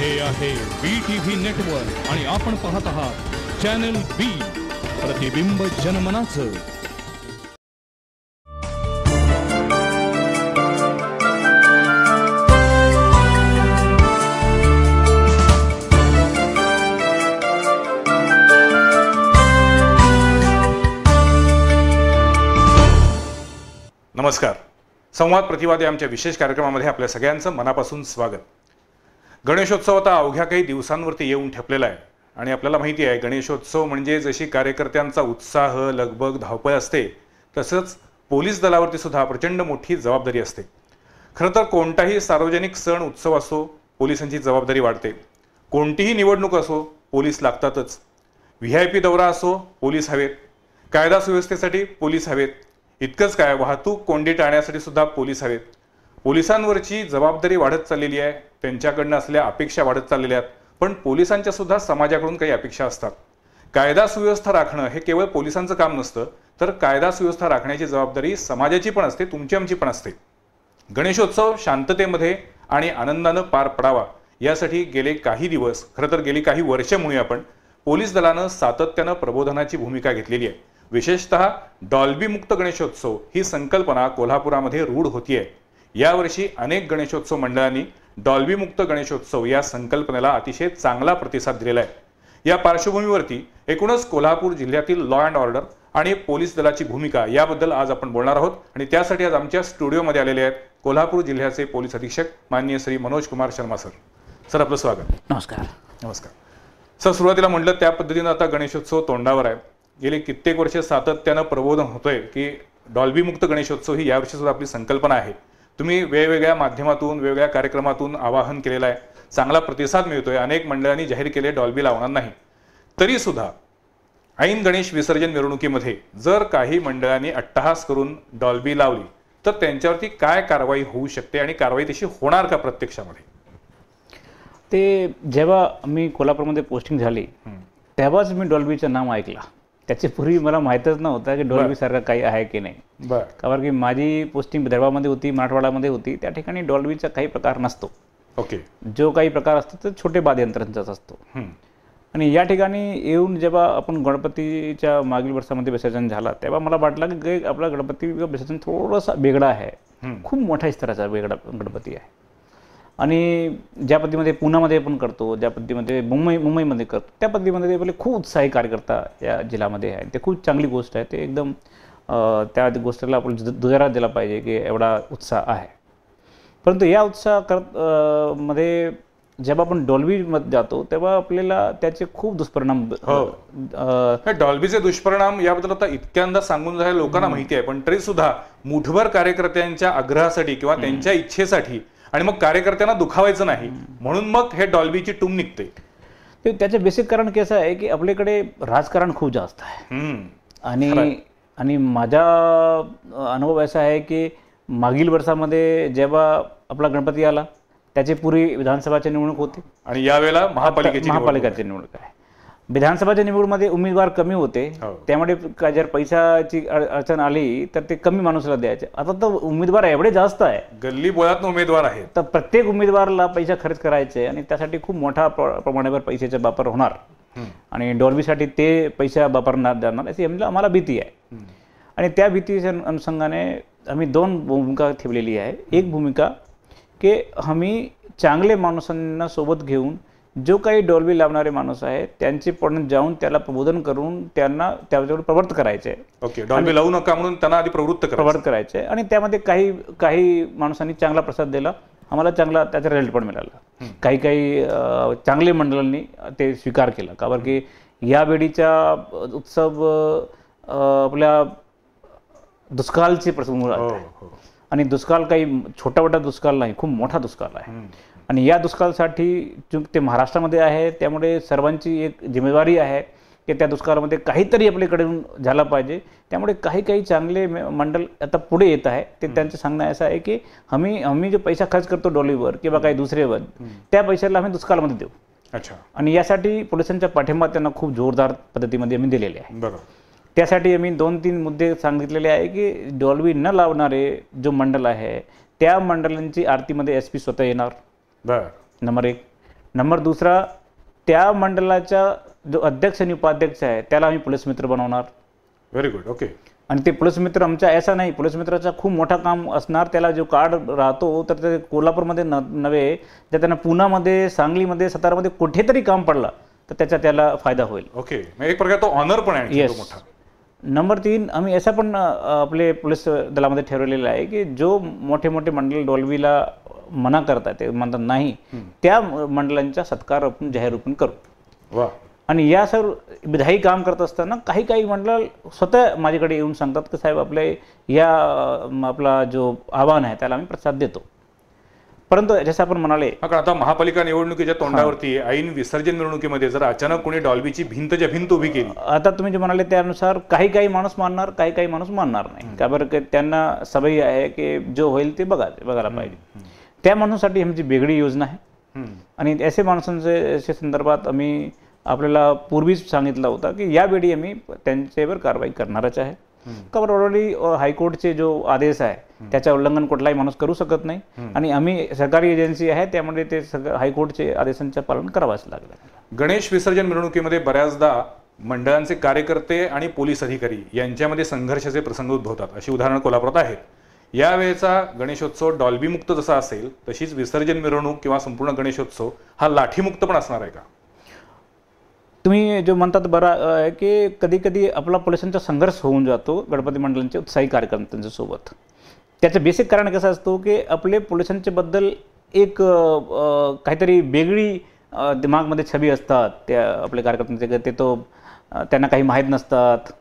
हे आहे BTV network आणि आपण पाहत आहात चॅनल B, प्रतिबिंब जनमनाचं. नमस्कार. संवाद प्रतिवाद या आमच्या विशेष कार्यक्रमामध्ये आपल्या सगळ्यांचं मनापासून स्वागत. गणेशोत्सव आता अवघ्या काही दिवसांवरती येऊन ठेपलेला आहे आणि आपल्याला माहिती आहे गणेशोत्सव म्हणजे जशी कार्यकर्त्यांचा उत्साह, लगबग, धावपळ असते तसंच पोलीस दलावरती सुद्धा प्रचंड मोठी जबाबदारी असते. खरं तर कोणताही सार्वजनिक सण उत्सव असो पोलिसांची जबाबदारी वाढते. कोणतीही निवडणूक असो पोलीस लागतातच. VIP दौरा असो पोलीस हवेत. कायदा सुव्यवस्थेसाठी पोलीस हवेत. इतकंच काय, वाहतूक कोंडी टाळण्यासाठी सुद्धा पोलीस हवेत. पोलिसांवरची जबाबदारी वाढत चाललेली आहे, त्यांच्याकडनं असलेल्या अपेक्षा वाढत चाललेल्या आहेत. पण पोलिसांच्या सुद्धा समाजाकडून काही अपेक्षा असतात. कायदा सुव्यवस्था राखणं हे केवळ पोलिसांचं काम नसतं, तर कायदा सुव्यवस्था राखण्याची जबाबदारी समाजाची पण असते, तुमची आमची पण असते. गणेशोत्सव शांततेमध्ये आणि आनंदानं पार पडावा यासाठी गेले काही दिवस, खरं तर गेली काही वर्ष म्हणूया आपण, पोलीस दलानं सातत्यानं प्रबोधनाची भूमिका घेतलेली आहे. विशेषतः डॉल्बी मुक्त गणेशोत्सव ही संकल्पना कोल्हापुरामध्ये रूढ होतीये. यावर्षी अनेक गणेशोत्सव मंडळांनी डॉल्बी मुक्त गणेशोत्सव या संकल्पनेला अतिशय चांगला प्रतिसाद दिलेला आहे. या पार्श्वभूमीवरती एकूणच कोल्हापूर जिल्ह्यातील लॉ अँड ऑर्डर आणि पोलीस दलाची भूमिका याबद्दल आज आपण बोलणार आहोत. आणि त्यासाठी आज आमच्या स्टुडिओमध्ये आलेले आहेत कोल्हापूर जिल्ह्याचे पोलीस अधीक्षक माननीय श्री मनोज कुमार शर्मा सर. सर, आपलं स्वागत. नमस्कार. नमस्कार सर. सुरुवातीला म्हटलं त्या पद्धतीनं आता गणेशोत्सव तोंडावर आहे. गेली कित्येक वर्ष सातत्यानं प्रबोधन होतोय की डॉल्बी मुक्त गणेशोत्सव ही यावर्षी सुद्धा आपली संकल्पना आहे. तुम्ही वेगवेगळ्या माध्यमातून वेगवेगळ्या कार्यक्रमातून आवाहन केलेलं आहे, चांगला प्रतिसाद मिळतोय. अनेक मंडळांनी जाहीर केले डॉल्बी लावणार नाही. तरी सुद्धा ऐन गणेश विसर्जन मिरवणुकीमध्ये जर काही मंडळांनी अट्टहास करून डॉल्बी लावली तर त्यांच्यावरती काय कारवाई होऊ शकते आणि कारवाई तशी होणार का प्रत्यक्षामध्ये? ते जेव्हा मी कोल्हापूरमध्ये पोस्टिंग झाली तेव्हाच मी डॉल्बीचं नाव ऐकलं. त्याच्या पूर्वी मला माहीतच नव्हतं की डॉल्बी सारखं काही आहे की नाही. कारण की माझी पोस्टिंग विदर्भामध्ये होती, मराठवाड्यामध्ये होती. त्या ठिकाणी डॉल्बीचा काही प्रकार नसतो. ओके. जो काही प्रकार असतो तो छोटे वाद्ययंत्रांचाच असतो. आणि या ठिकाणी येऊन जेव्हा आपण गणपतीच्या मागील वर्षामध्ये विसर्जन झाला तेव्हा मला वाटलं की आपला गणपती विसर्जन थोडंसं वेगळं आहे, खूप मोठ्या स्तराचा वेगळा गणपती आहे. आणि ज्या पद्धतीमध्ये पुण्यामध्ये आपण करतो, ज्या पद्धतीमध्ये मुंबईमध्ये करतो, त्या पद्धतीमध्ये आपले खूप उत्साही कार्यकर्ता या जिल्ह्यामध्ये आहे. ते खूप चांगली गोष्ट आहे. ते एकदम त्या गोष्टीला आपण दुजारा दिला पाहिजे की एवढा उत्साह आहे. परंतु या मध्ये जेव्हा आपण डॉल्बीमध्ये जातो तेव्हा आपल्याला त्याचे खूप दुष्परिणाम. डॉल्बीचे दुष्परिणाम याबद्दल आता इतक्यांदा सांगून झाले लोकांना माहिती आहे. पण तरी सुद्धा मुठभर कार्यकर्त्यांच्या आग्रहासाठी किंवा त्यांच्या इच्छेसाठी आणि मग कार्यकर्त्यांना दुखावायचं नाही म्हणून मग हे डॉल्बीची टूम निघते. ते त्याचं बेसिक कारण कसं आहे की आपल्याकडे राजकारण खूप जास्त आहे. आणि माझा अनुभव असा आहे की मागील वर्षामध्ये जेव्हा आपला गणपती आला त्याची पूर्वी विधानसभाची निवडणूक होती आणि यावेळेला महापालिकेची निवडणूक आहे. विधानसभाच्या निवडणुकीमध्ये उमेदवार कमी होते, त्यामुळे जर पैशाची अडचण आली तर ते कमी माणूसला द्यायचे. आता तर उमेदवार एवढे जास्त आहे, गल्ली बोळात उमेदवार आहेत, तर प्रत्येक उमेदवाराला पैसा खर्च करायचे आणि त्यासाठी खूप मोठ्या प्रमाणावर पैशाचा वापर होणार. आणि डॉल्बीसाठी ते पैसा वापरणार जाणार अशी आम्हाला भीती आहे. आणि त्या भीतीच्या अनुषंगाने आम्ही दोन भूमिका ठेवलेली आहे. एक भूमिका की आम्ही चांगले माणसांना सोबत घेऊन जो काही डॉल्बी लावणारे माणूस आहेत त्यांचे पण जाऊन त्याला प्रबोधन करून त्यांना त्याच्यावर प्रवृत्त करायचे. ओके. डॉल्बी लावू नका म्हणून त्यांना आधी प्रवृत्त करायचे. आणि त्यामध्ये काही माणसांनी चांगला प्रतिसाद दिला, आम्हाला चांगला त्याचा रिझल्ट पण मिळाला. काही चांगले मंडळांनी ते स्वीकार केला. कारण की यावेळीचा उत्सव आपल्या दुष्काळाचे प्रसंग आणि दुष्काळ काही छोटा मोठा दुष्काळ नाही, खूप मोठा दुष्काळ आहे. आणि या दुष्काळासाठी ते महाराष्ट्रामध्ये आहे त्यामुळे सर्वांची एक जिम्मेदारी आहे की त्या दुष्काळामध्ये काहीतरी आपल्याकडून झालं पाहिजे. त्यामुळे काही चांगले मंडळ आता पुढे येत आहे. ते त्यांचं सांगणं असं आहे की आम्ही जो पैसा खर्च करतो डॉल्बीवर किंवा काही दुसऱ्यावर त्या पैशाला आम्ही दुष्काळामध्ये देऊ. अच्छा. आणि यासाठी पोलिसांचा पाठिंबा त्यांना खूप जोरदार पद्धतीमध्ये आम्ही दिलेले आहे. बरोबर. त्यासाठी आम्ही 2-3 मुद्दे सांगितलेले आहे की डॉल्बी न लावणारे जो मंडळ आहे त्या मंडळांची आरतीमध्ये SP स्वतः येणार. बरं. नंबर 1. नंबर दुसरा, त्या मंडळाचा जो अध्यक्ष आणि उपाध्यक्ष आहे त्याला आम्ही पोलीस मित्र बनवणार. Very good. ओके. आणि ते पोलीस मित्र आमचा ऐसा नाही, पोलीस मित्राचा खूप मोठा काम असणार. त्याला जो कार्ड राहतो तर ते कोल्हापूरमध्ये नव्हे, जर त्यांना पुण्यामध्ये, सांगलीमध्ये, सातारामध्ये कुठेतरी काम पडला तर त्याला फायदा होईल. ओके. एक प्रकार तो ऑनर पण आहे मोठा. नंबर 3, आम्ही ऐसा पण आपले पोलीस दलामध्ये ठरवलेलं आहे की जो मोठे मोठे मंडळ डॉल्बीला मना करतात, ते म्हणतात नाही, त्या मंडळांचा सत्कार आपण जाहीर रूपाने करू. वा. आणि या सर्व विधायी काम करत असताना काही मंडळ स्वतः माझ्याकडे येऊन सांगतात की साहेब आपले या आपला जो आव्हान आहे त्याला आम्ही प्रतिसाद देतो. परंतु जसं आपण म्हणाले, कारण आता महापालिका निवडणुकीच्या तोंडावरती ऐन विसर्जन मिरवणुकीमध्ये जर अचानक कोणी डॉल्बीची भिंत उभी केली, आता तुम्ही जे म्हणाले त्यानुसार काही माणूस मानणार, काही माणूस मानणार नाही. का बरं, त्यांना सवयी आहे की जो होईल ते बघायला पाहिजे. त्या माणसासाठी आमची वेगळी योजना आहे. आणि असे माणसांच्या संदर्भात आम्ही आपल्याला पूर्वीच सांगितलं होतं की यावेळी आम्ही त्यांच्यावर कारवाई करणारच आहे. का बरं, ऑलरेडी हायकोर्टचे जो आदेश आहे त्याचं उल्लंघन कुठलाही माणूस करू शकत नाही. आणि आम्ही सरकारी एजन्सी आहे, त्यामुळे ते हायकोर्टचे आदेशांचं पालन करावंच लागलं. गणेश विसर्जन मिरवणुकीमध्ये बऱ्याचदा मंडळांचे कार्यकर्ते आणि पोलीस अधिकारी यांच्यामध्ये संघर्षाचे प्रसंग उद्भवतात. अशी उदाहरणं कोल्हापुरात आहेत. यावेळेचा गणेशोत्सव डॉल्बीमुक्त जसा असेल तशीच विसर्जन मिरवणूक किंवा संपूर्ण गणेशोत्सव हा लाठीमुक्त पण असणार आहे का? तुम्ही जो म्हणतात बरं आहे की कधी कधी आपला पोलिसांचा संघर्ष होऊन जातो गणपती मंडळांच्या उत्साही कार्यकर्त्यांच्या सोबत. त्याचं बेसिक कारण कसं असतो की आपले पोलिसांच्या बद्दल एक काहीतरी वेगळी दिमागमध्ये छबी असतात त्या आपल्या कार्यकर्त्यांचे. ते तो त्यांना काही माहीत नसतात.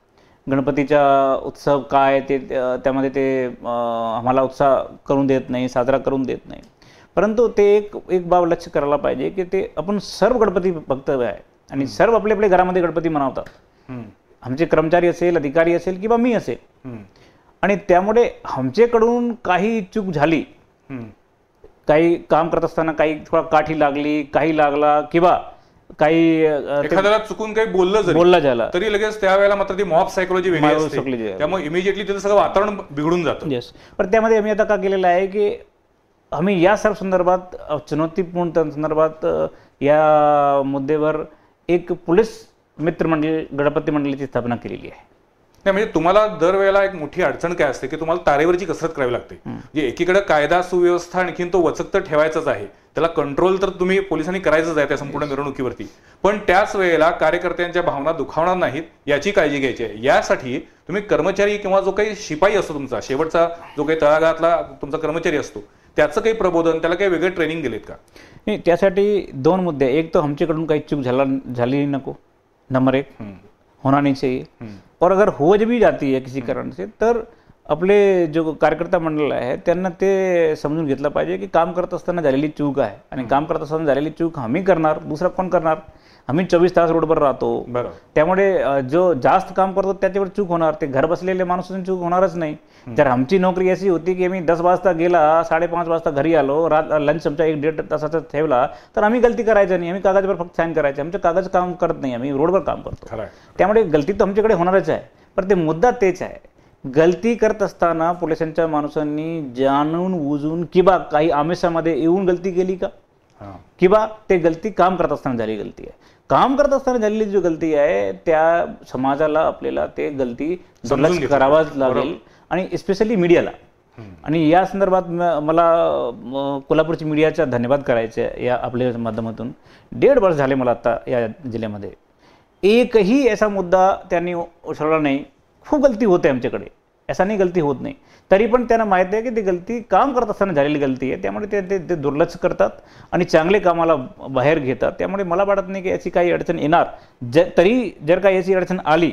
गणपतीचा उत्सव काय ते त्यामध्ये ते आम्हाला उत्साह करून देत नाही, साजरा करून देत नाही. परंतु ते एक बाब लक्ष करायला पाहिजे की ते आपण सर्व गणपती भक्त आहे आणि सर्व आपल्या घरामध्ये गणपती मनवतात. आमचे कर्मचारी असेल, अधिकारी असेल किंवा मी असेल. आणि त्यामुळे आमच्याकडून काही चूक झाली, काही काम करत असताना काही थोडा काठी लागली, काही लागला किंवा काही एखाद्याला चुकून काही बोललं झालं तरी लगेच त्यावेळेला मात्र ती मॉब सायकोलॉजी वेगळी असते, त्यामुळे इमिजिएटली तिथं सगळं वातावरण बिघडून जातं. येस. पण त्यामध्ये आम्ही आता का केलेलं आहे की आम्ही या सर्व संदर्भात चुनौतीपूर्ण संदर्भात या मुद्द्यावर एक पोलीस मित्रमंडळ गणपती मंडळाची स्थापना केलेली आहे. नाही, म्हणजे तुम्हाला दरवेळेला एक मोठी अडचण काय असते की तुम्हाला तारेवरची कसरत करावी लागते. म्हणजे एकीकडे कायदा सुव्यवस्था आणखीन तो वचक तर ठेवायचाच आहे, त्याला कंट्रोल तर तुम्ही पोलिसांनी करायचंच आहे त्या संपूर्ण मिरवणुकीवरती, पण त्याच वेळेला कार्यकर्त्यांच्या भावना दुखावणार नाहीत याची काळजी घ्यायची आहे. यासाठी तुम्ही कर्मचारी किंवा जो काही शिपाई असतो तुमचा शेवटचा जो काही तळागाळातला तुमचा कर्मचारी असतो त्याचं काही प्रबोधन, त्याला काही वेगळे ट्रेनिंग दिलेत का? नाही, त्यासाठी 2 मुद्दे. एक तो आमच्याकडून काही चूक झाली नको, नंबर 1 होना नहीं चाहिए. और अगर हो भी जाती है किसी कारण से तर आपले जो कार्यकर्ता मंडळ आहे त्यांना ते समजून घेतलं पाहिजे की काम करत असताना झालेली चूक आहे आणि काम करत असताना झालेली चूक आम्ही करणार, दुसरा कोण करणार? आम्ही 24 तास रोडवर राहतो. त्यामुळे जो जास्त काम करतो त्याच्यावर चूक होणार, ते घर बसलेले माणसांची चूक होणारच नाही. जर आमची नोकरी अशी होती की आम्ही 10 वाजता गेला, 5:30 वाजता घरी आलो, लंच आमचा 1-1.5 तासाचा ठेवला तर आम्ही गलती करायचं नाही. आम्ही कागदवर फक्त साईन करायचे. आमचं कागद काम करत नाही, आम्ही रोडवर काम करतो. त्यामुळे गलती तर आमच्याकडे होणारच आहे. पण ते मुद्दा तेच आहे, गलती करत असताना पोलिसांच्या माणसांनी जाणून बुजून किंवा काही आमिषामध्ये येऊन गलती केली का, किंवा ते गलती काम करत असताना झाली गलती आहे. काम करत असताना झालेली जी गलती आहे त्या समाजाला आपल्याला ते गलती दुर्लक्ष करावाच लागेल आणि स्पेशली मीडियाला. आणि या संदर्भात मला कोल्हापूरची मीडियाचा धन्यवाद करायचे या आपल्या माध्यमातून. 1.5 वर्ष झाले मला आता या जिल्ह्यामध्ये एकही असा मुद्दा त्यांनी उचलला नाही. खूप गलती होते आमच्याकडे, असा नाही गलती होत नाही, तरी पण त्यांना माहिती आहे की ती गलती काम करत असताना झालेली गलती आहे. त्यामुळे ते दुर्लक्ष करतात आणि चांगले कामाला बाहेर घेतात. त्यामुळे मला वाटत नाही की याची काही अडचण येणार. तरी जर काही याची अडचण आली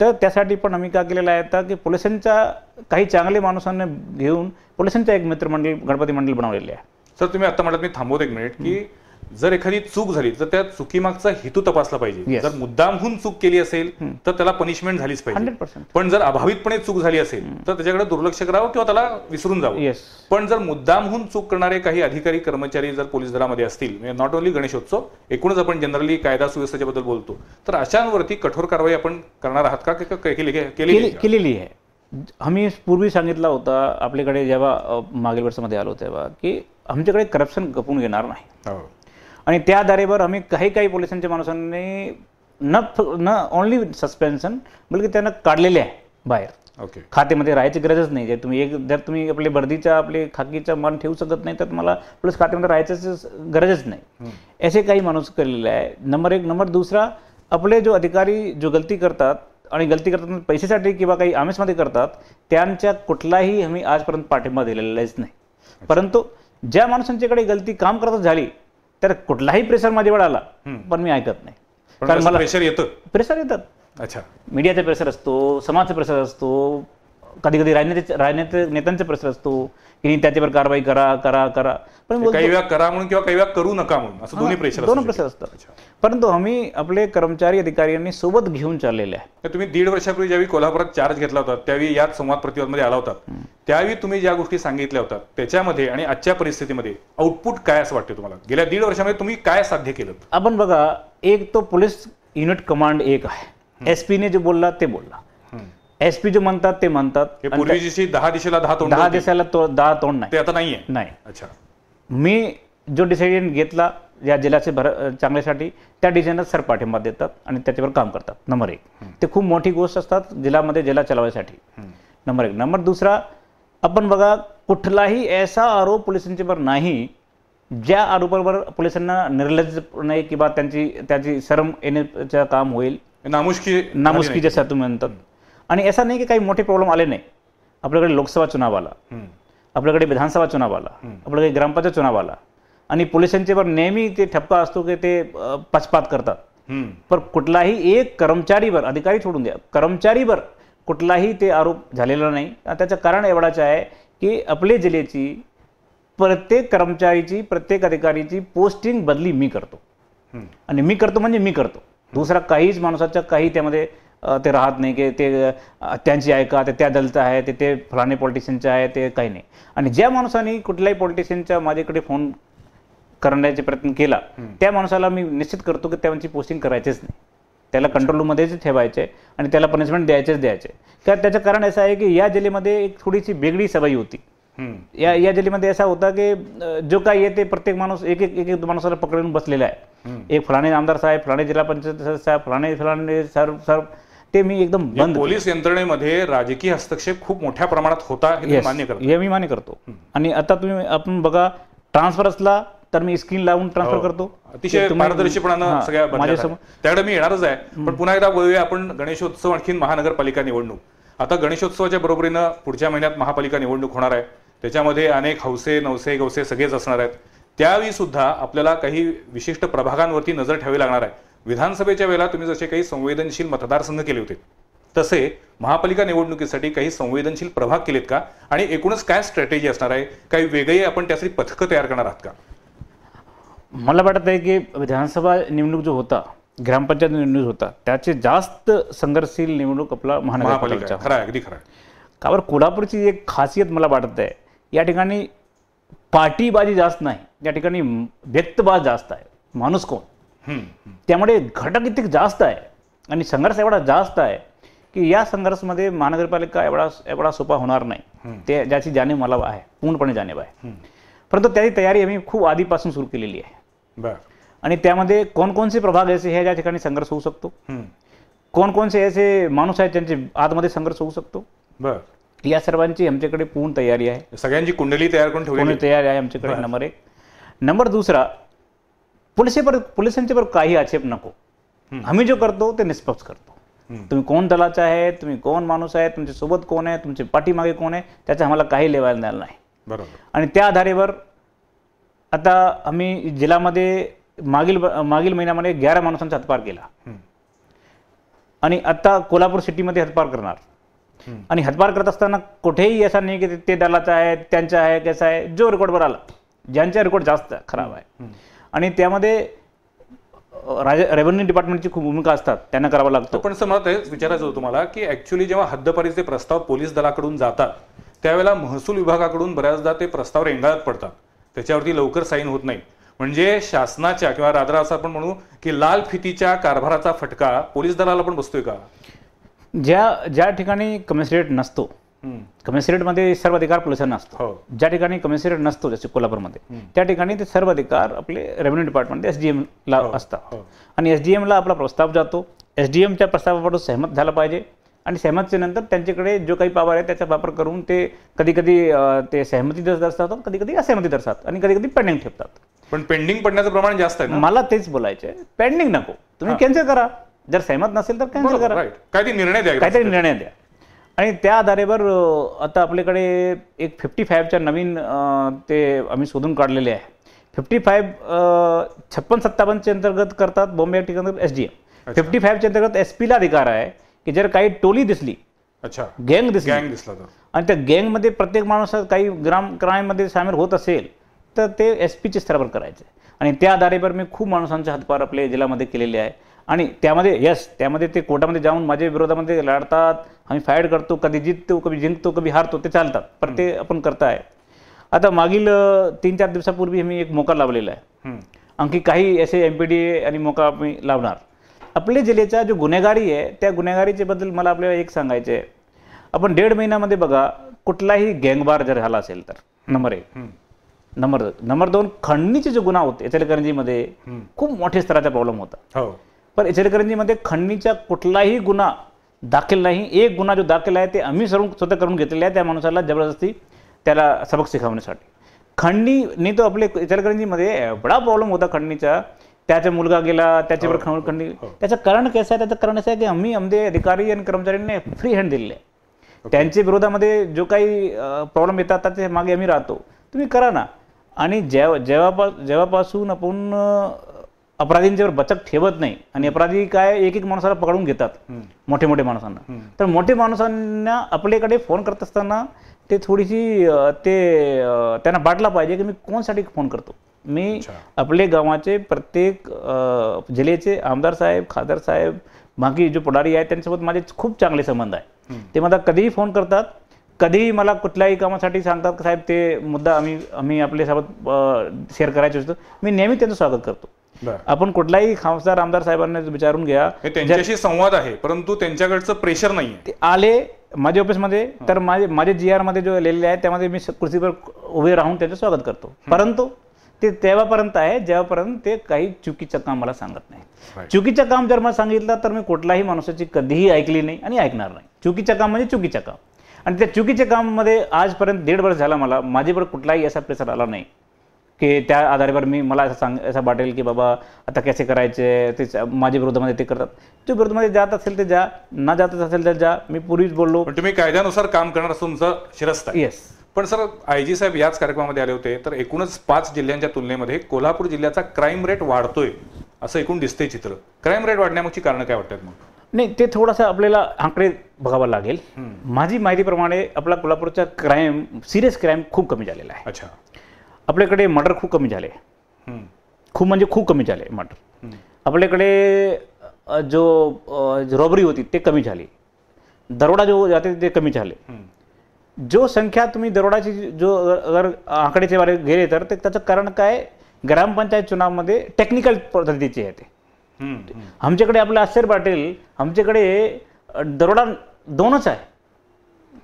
तर त्यासाठी पण आम्ही का केलेलं आहे आता की पोलिसांच्या काही चांगले माणसांना घेऊन पोलिसांचा एक मित्रमंडळ गणपती मंडळ बनवलेले आहे. सर, तुम्ही आता म्हणाल, मी थांबवतो 1 मिनिट, की जर एखादी चूक झाली तर त्या चुकीमागचा हेतू तपासला पाहिजे. जर मुद्दामहून चूक केली असेल तर त्याला पनिशमेंट झालीच पाहिजे. 100%. पण जर अभावितपणे चूक झाली असेल तर त्याच्याकडे दुर्लक्ष करावं किंवा त्याला विसरून जावं. पण जर मुद्दामहून चूक करणारे काही अधिकारी कर्मचारी जर पोलीस दलामध्ये असतील, म्हणजे नॉट ओन्ली गणेशोत्सव, एकूणच आपण जनरली कायदा सुव्यवस्थेच्या बद्दल बोलतो, तर अशांवरती कठोर कारवाई आपण करणार आहात का? केलेली आहे. आम्ही पूर्वी सांगितलं होतं आपल्याकडे जेव्हा मागील वर्षामध्ये आलो तेव्हा की आमच्याकडे करप्शन गपून घेणार नाही. आणि त्या आधारेवर आम्ही काही पोलिसांच्या माणसांनी न ओनली सस्पेन्शन बल्कि त्यांना काढलेले आहे बाहेर. ओके. खात्यामध्ये राहायची गरजच नाही. जर तुम्ही आपले वर्दीचा आपले खाकीचा मान ठेवू शकत नाही तर तुम्हाला पोलीस खात्यामध्ये राहायचंच गरजच नाही. असे काही माणूस केलेले आहे. नंबर एक. नंबर दुसरा, आपले जो अधिकारी जो गलती करतात आणि गलती करतात पैशासाठी किंवा काही आमिषमध्ये करतात, त्यांच्या कुठलाही आम्ही आजपर्यंत पाठिंबा दिलेलाच नाही. परंतु ज्या माणसांच्याकडे गलती काम करत झाली तर कुठलाही प्रेशर माझ्यावर आला पण मी ऐकत नाही. कारण मला प्रेशर येतात. अच्छा. मीडियाचा प्रेशर असतो, समाजाचा प्रेशर असतो, कधी कधी राजनीतिक नेत्यांचा प्रेशर असतो की त्याच्यावर कारवाई करा करा करा. पण काही वेळा करा म्हणून किंवा काही वेळा करू नका म्हणून असं दोन्ही प्रेशर असतं. परंतु आम्ही आपले कर्मचारी अधिकाऱ्यांनी सोबत घेऊन चाललेले आहे. तुम्ही 1.5 वर्षापूर्वी ज्यावेळी कोल्हापुरात चार्ज घेतला होता त्यावेळी याच संवाद प्रतिवादमध्ये आला होता, त्यावेळी तुम्ही ज्या गोष्टी सांगितल्या होत्या त्याच्यामध्ये आणि आजच्या परिस्थितीमध्ये आउटपुट काय असं वाटतं तुम्हाला? गेल्या 1.5 वर्षामध्ये तुम्ही काय साध्य केलं? आपण बघा, एक तो पोलीस युनिट कमांड एक आहे. SP ने जो बोलला ते बोलला, SP जो म्हणतात ते म्हणतात. पूर्वी जशी 10 दिशेला 10 तोंड, 10 दिशेला 10 तोंड नाही, ते आता नाहीये. नाही. अच्छा. मी जो डिसिजन घेतला या जिल्ह्याचे चांगल्यासाठी त्या डिसिजनला सर पाठिंबा देतात आणि त्याच्यावर काम करतात. नंबर एक, ते खूप मोठी गोष्ट असतात जिल्ह्यामध्ये जिल्हा चालवायसाठी. नंबर एक. नंबर दुसरा, आपण बघा, कुठलाही ऐसा आरोप पोलिसांच्यावर नाही ज्या आरोपावर पोलिसांना निर्लज्जपणे किंवा त्याची शरम येण्याचं काम होईल, नामुष्की जसं तुम्ही म्हणतात. आणि ऐसा नाही की काही मोठे प्रॉब्लेम आले नाही. आपल्याकडे लोकसभा चुनाव आला, आपल्याकडे विधानसभा चुनाव आला, आपल्याकडे ग्रामपंचायत चुनाव आला आणि पोलिसांच्यावर नेहमी ते ठपका असतो की ते पक्षपात करतात. पण कुठलाही एक कर्मचारीवर, अधिकारी सोडून द्या, कर्मचारीवर कुठलाही ते आरोप झालेला नाही. त्याचं कारण एवढाच आहे की आपले जिल्ह्याची प्रत्येक कर्मचारीची, प्रत्येक अधिकारीची पोस्टिंग बदली मी करतो. आणि मी करतो म्हणजे मी करतो. दुसरा काहीच माणसाच्या काही त्यामध्ये ते राहत नाही की ते त्यांची आहे का, ते त्या दलचं आहे, ते फलाणे पॉलिटिशियनचे आहे, ते काही नाही. आणि ज्या माणसाने कुठल्याही पॉलिटिशियनच्या माझ्याकडे फोन करण्याचा प्रयत्न केला त्या माणसाला मी निश्चित करतो की त्यांची पोस्टिंग करायचीच नाही. त्याला कंट्रोल रूममध्येच ठेवायचे आणि त्याला पनिशमेंट द्यायचे. कारण त्याचं कारण असं आहे की या जिल्ह्यामध्ये एक थोडीशी वेगळी सवय होती. या जिल्ह्यामध्ये असा होता की जो काही येते प्रत्येक माणूस एक माणसाला पकडून बसलेला आहे. एक फलाणे आमदार साहेब, फलाणे जिल्हा पंचायत साहेब, फलाणे सर, ते मी एकदम बंद. पोलीस यंत्रणेमध्ये राजकीय हस्तक्षेप खूप मोठ्या प्रमाणात होता हे मी मान्य करतो. आणि आता आपण बघा, ट्रान्सफर असला तर मी स्क्रीन लावून ट्रान्सफर करतो. अतिशय पारदर्शीपणानं सगळ्या त्याकडे मी येणारच आहे. पण पुन्हा एकदा बोलूया आपण गणेशोत्सव, आणखी महानगरपालिका निवडणूक. आता गणेशोत्सवाच्या बरोबरीनं पुढच्या महिन्यात महापालिका निवडणूक होणार आहे. त्याच्यामध्ये अनेक हौसे नवसे गवसे सगळेच असणार आहेत. त्यावेळी सुद्धा आपल्याला काही विशिष्ट प्रभागांवरती नजर ठेवावी लागणार आहे. विधानसभेच्या वेळेला तुम्ही जसे काही संवेदनशील मतदारसंघ केले होते तसे महापालिका निवडणुकीसाठी काही संवेदनशील प्रभाग केलेत का? आणि एकूणच काय स्ट्रॅटेजी असणार आहे? काही वेगळी आपण त्यासाठी पथकं तयार करणार आहात का? मला वाटत आहे की विधानसभा निवडणूक जो होता, ग्रामपंचायत निवडणूक होता, त्याचे जास्त संघर्षशील निवडणूक आपला महानगरपालिका. खरं आहे, अगदी खरं आहे. का बरं, कोल्हापूरची एक खासियत मला वाटत आहे, या ठिकाणी पार्टीबाजी जास्त नाही, या ठिकाणी व्यक्तबाज जास्त आहे. माणूस कोण, त्यामुळे घटक इतके जास्त आहे आणि संघर्ष एवढा जास्त आहे की या संघर्षमध्ये महानगरपालिका एवढा सोपा होणार नाही. ते ज्याची जाणीव मला आहे, पूर्णपणे जाणीव आहे. परंतु त्याची तयारी आम्ही खूप आधीपासून सुरू केलेली आहे. आणि त्यामध्ये कोणकोणचे प्रभाग असे हे ज्या ठिकाणी संघर्ष होऊ शकतो, कोणकोणचे असे माणूस आहेत ज्यांचे आतमध्ये संघर्ष होऊ शकतो, या सर्वांची आमच्याकडे पूर्ण तयारी आहे. सगळ्यांची कुंडली तयार करून ठेवली तयारी आहे आमच्याकडे. नंबर एक. नंबर दुसरा, पोलिसांच्यावर काही आक्षेप नको. आम्ही जो करतो ते निष्पक्ष करतो. तुम्ही कोण दलाचा आहे, तुम्ही कोण माणूस आहे, तुमच्या सोबत कोण आहे, तुमचे पाठीमागे कोण आहे, त्याचं आम्हाला काही लेवायला द्यायला नाही. आणि त्या आधारेवर आता आम्ही जिल्ह्यामध्ये मागील महिन्यामध्ये 11 माणसांचा हत्यार केला आणि आता कोल्हापूर सिटीमध्ये हत्यार करणार. आणि हत्यार करत असताना कुठेही असं नाही की ते दलाचा आहे, त्यांचा आहे, कसा आहे, जो रेकॉर्डवर आला, ज्यांचा रेकॉर्ड जास्त खराब आहे आणि त्यामध्ये रेव्हेन्यू डिपार्टमेंटची खूप भूमिका असतात, त्यांना करावं लागतं. पण असं मला तेच विचारायचं होतं तुम्हाला की ऍक्च्युअली जेव्हा हद्दपारीचे प्रस्ताव पोलीस दलाकडून जातात त्यावेळेला महसूल विभागाकडून बऱ्याचदा ते प्रस्ताव रेंगाळत पडतात, त्याच्यावरती लवकर साईन होत नाही. म्हणजे शासनाच्या किंवा रादर असं आपण म्हणू की लाल फितीच्या कारभाराचा फटका पोलीस दलाला पण बसतोय का? ज्या ठिकाणी कमिशनरेट नसतो कमिशनरेटमध्ये सर्व अधिकार पोलिसांना असतो. ज्या ठिकाणी कमिशनरेट नसतो जसे कोल्हापूरमध्ये त्या ठिकाणी ते सर्व अधिकार आपले रेव्हेन्यू डिपार्टमेंट SDM ला असतात आणि SDM ला आपला प्रस्ताव जातो. SDM च्या प्रस्तावावर सहमत झाला पाहिजे आणि सहमतीनंतर त्यांच्याकडे जो काही पावर आहे त्याचा वापर करून ते कधी कधी ते सहमती दर्शवतात, कधी कधी असहमती दर्शवतात आणि कधी कधी पेंडिंग ठेवतात. पण पेंडिंग पडण्याचं प्रमाण जास्त आहे. मला तेच बोलायचे, पेंडिंग नको, तुम्ही कॅन्सल करा. जर सहमत नसेल तर कॅन्सल करा, काहीतरी निर्णय द्या. आणि त्या आधारेवर आता आपल्याकडे एक 55च्या नवीन ते आम्ही शोधून काढलेले आहे. 55 56-57 अंतर्गत करतात बॉम्बे ऍक्ट अंतर्गत SDM. 55च्या अंतर्गत SP ला अधिकार आहे की जर काही टोली दिसली, गँग दिसला आणि त्या गँगमध्ये प्रत्येक माणूस काही क्राईममध्ये सामील होत असेल तर ते SPच्या स्तरावर करायचे. आणि त्या आधारेवर मी खूप माणसांचे हातभार आपल्या जिल्ह्यामध्ये केलेले आहे आणि त्यामध्ये ते कोर्टामध्ये जाऊन माझ्या विरोधामध्ये लढतात, आम्ही फाईट करतो, कधी जिंकतो, कधी जिंकतो, हारतो, ते चालतात, पण ते आपण करताय. आता मागील 3-4 दिवसापूर्वी मी एक मोका लावलेला आहे. आणखी काही असे MPDA आणि मोका आम्ही लावणार. आपल्या जिल्ह्याचा जो गुन्हेगारी आहे त्या गुन्हेगारीच्या बद्दल मला आपल्याला एक सांगायचं आहे. आपण 1.5 महिन्यामध्ये बघा कुठलाही गँगवार जर झाला असेल तर नंबर 1. नंबर 2 खंडणीचे जे गुन्हा होते इचलकरंजीमध्ये खूप मोठ्या स्तराचा प्रॉब्लेम होता. पण इचलकरंजीमध्ये खंडणीचा कुठलाही गुन्हा दाखल नाही. एक गुन्हा जो दाखल आहे ते आम्ही स्वतः करून घेतलेला आहे त्या माणसाला जबरदस्ती त्याला सबक शिकवण्यासाठी. खंडणी तो आपले इचलकरंजीमध्ये एवढा प्रॉब्लेम होता खंडणीचा. त्याचा मुलगा गेला, त्याच्यावर खंडणी. त्याचं कारण कसं आहे? त्याचं कारण असं आहे की आम्ही आमचे अधिकारी आणि कर्मचाऱ्यांनी फ्री हँड दिलेले आहे. त्यांच्या विरोधामध्ये जो काही प्रॉब्लेम येतात त्याच्या मागे आम्ही राहतो, तुम्ही करा ना. आणि जेव्हापासून आपण अपराधींच्यावर बचक ठेवत नाही आणि अपराधी काय एक माणसाला पकडून घेतात, मोठे माणसांना, तर मोठे माणसांना आपल्याकडे फोन करत असताना ते थोडीशी त्यांना बाटला पाहिजे की मी कोणासाठी फोन करतो. मी आपले गावाचे प्रत्येक जिल्ह्याचे आमदार साहेब, खासदार साहेब, बाकी जो पुढारी आहे त्यांच्यासोबत माझे खूप चांगले संबंध आहे. ते मला कधीही फोन करतात, कधीही मला कुठल्याही कामासाठी सांगतात की साहेब ते मुद्दा आम्ही आपल्यासोबत शेअर करायचे असतो. मी नेहमी त्यांचं स्वागत करतो. आपण कुठलाही खासदार आमदार साहेबांना विचारून घ्या, त्यांच्याशी संवाद आहे परंतु त्यांच्याकडचं प्रेशर नाही. ते आले माझ्या ऑफिसमध्ये तर माझे GR मध्ये जो लिहिलेले आहे त्यामध्ये मी खुर्चीवर उभे राहून त्यांचं स्वागत करतो. परंतु ते तेव्हापर्यंत आहे जेव्हापर्यंत ते काही चुकीचं काम मला सांगत नाही. चुकीचं काम जर मला सांगितलं तर मी कुठल्याही माणसाची कधीही ऐकली नाही आणि ऐकणार नाही. चुकीचं काम म्हणजे चुकीचं काम. आणि त्या चुकीच्या कामामध्ये आजपर्यंत 1.5 वर्ष झाला माझ्यावर कुठलाही असा प्रेशर आला नाही की त्या आधारावर मला असं वाटेल की बाबा आता कसे करायचे, ते माझ्या विरोधामध्ये ते करतात. जो विरोधामध्ये जात असेल ते जा, न जात असेल तर जा. मी पूर्वीच बोललो तुम्ही कायद्यानुसार काम करणार असं तुमचं शिरस्त आहे. येस. पण सर IG साहेब याच कार्यक्रमामध्ये आले होते तर एकूणच 5 जिल्ह्यांच्या तुलनेमध्ये कोल्हापूर जिल्ह्याचा क्राईम रेट वाढतोय असं एकूण दिसतंय चित्र. क्राईम रेट वाढण्यामागची कारण काय वाटतात मग? नाही, ते थोडंसं आपल्याला आकडे बघावं लागेल. माझी माहितीप्रमाणे आपला कोल्हापूरचा क्राईम, सिरियस क्राईम खूप कमी झालेला आहे. अच्छा. आपल्याकडे मर्डर खूप कमी झाले, खूप म्हणजे खूप कमी झाले मर्डर. आपल्याकडे जो रॉबरी होती ते कमी झाली, दरोडा जो जाते ते कमी झाले. जो संख्या तुम्ही दरोडाची जो अगर आकडेचे बारे गेले तर त्याचं कारण काय, ग्रामपंचायत चुनावमध्ये टेक्निकल पद्धतीचे आहे ते. आमच्याकडे आपलं आश्चर्य वाटेल, आमच्याकडे दरोडा 2च आहे.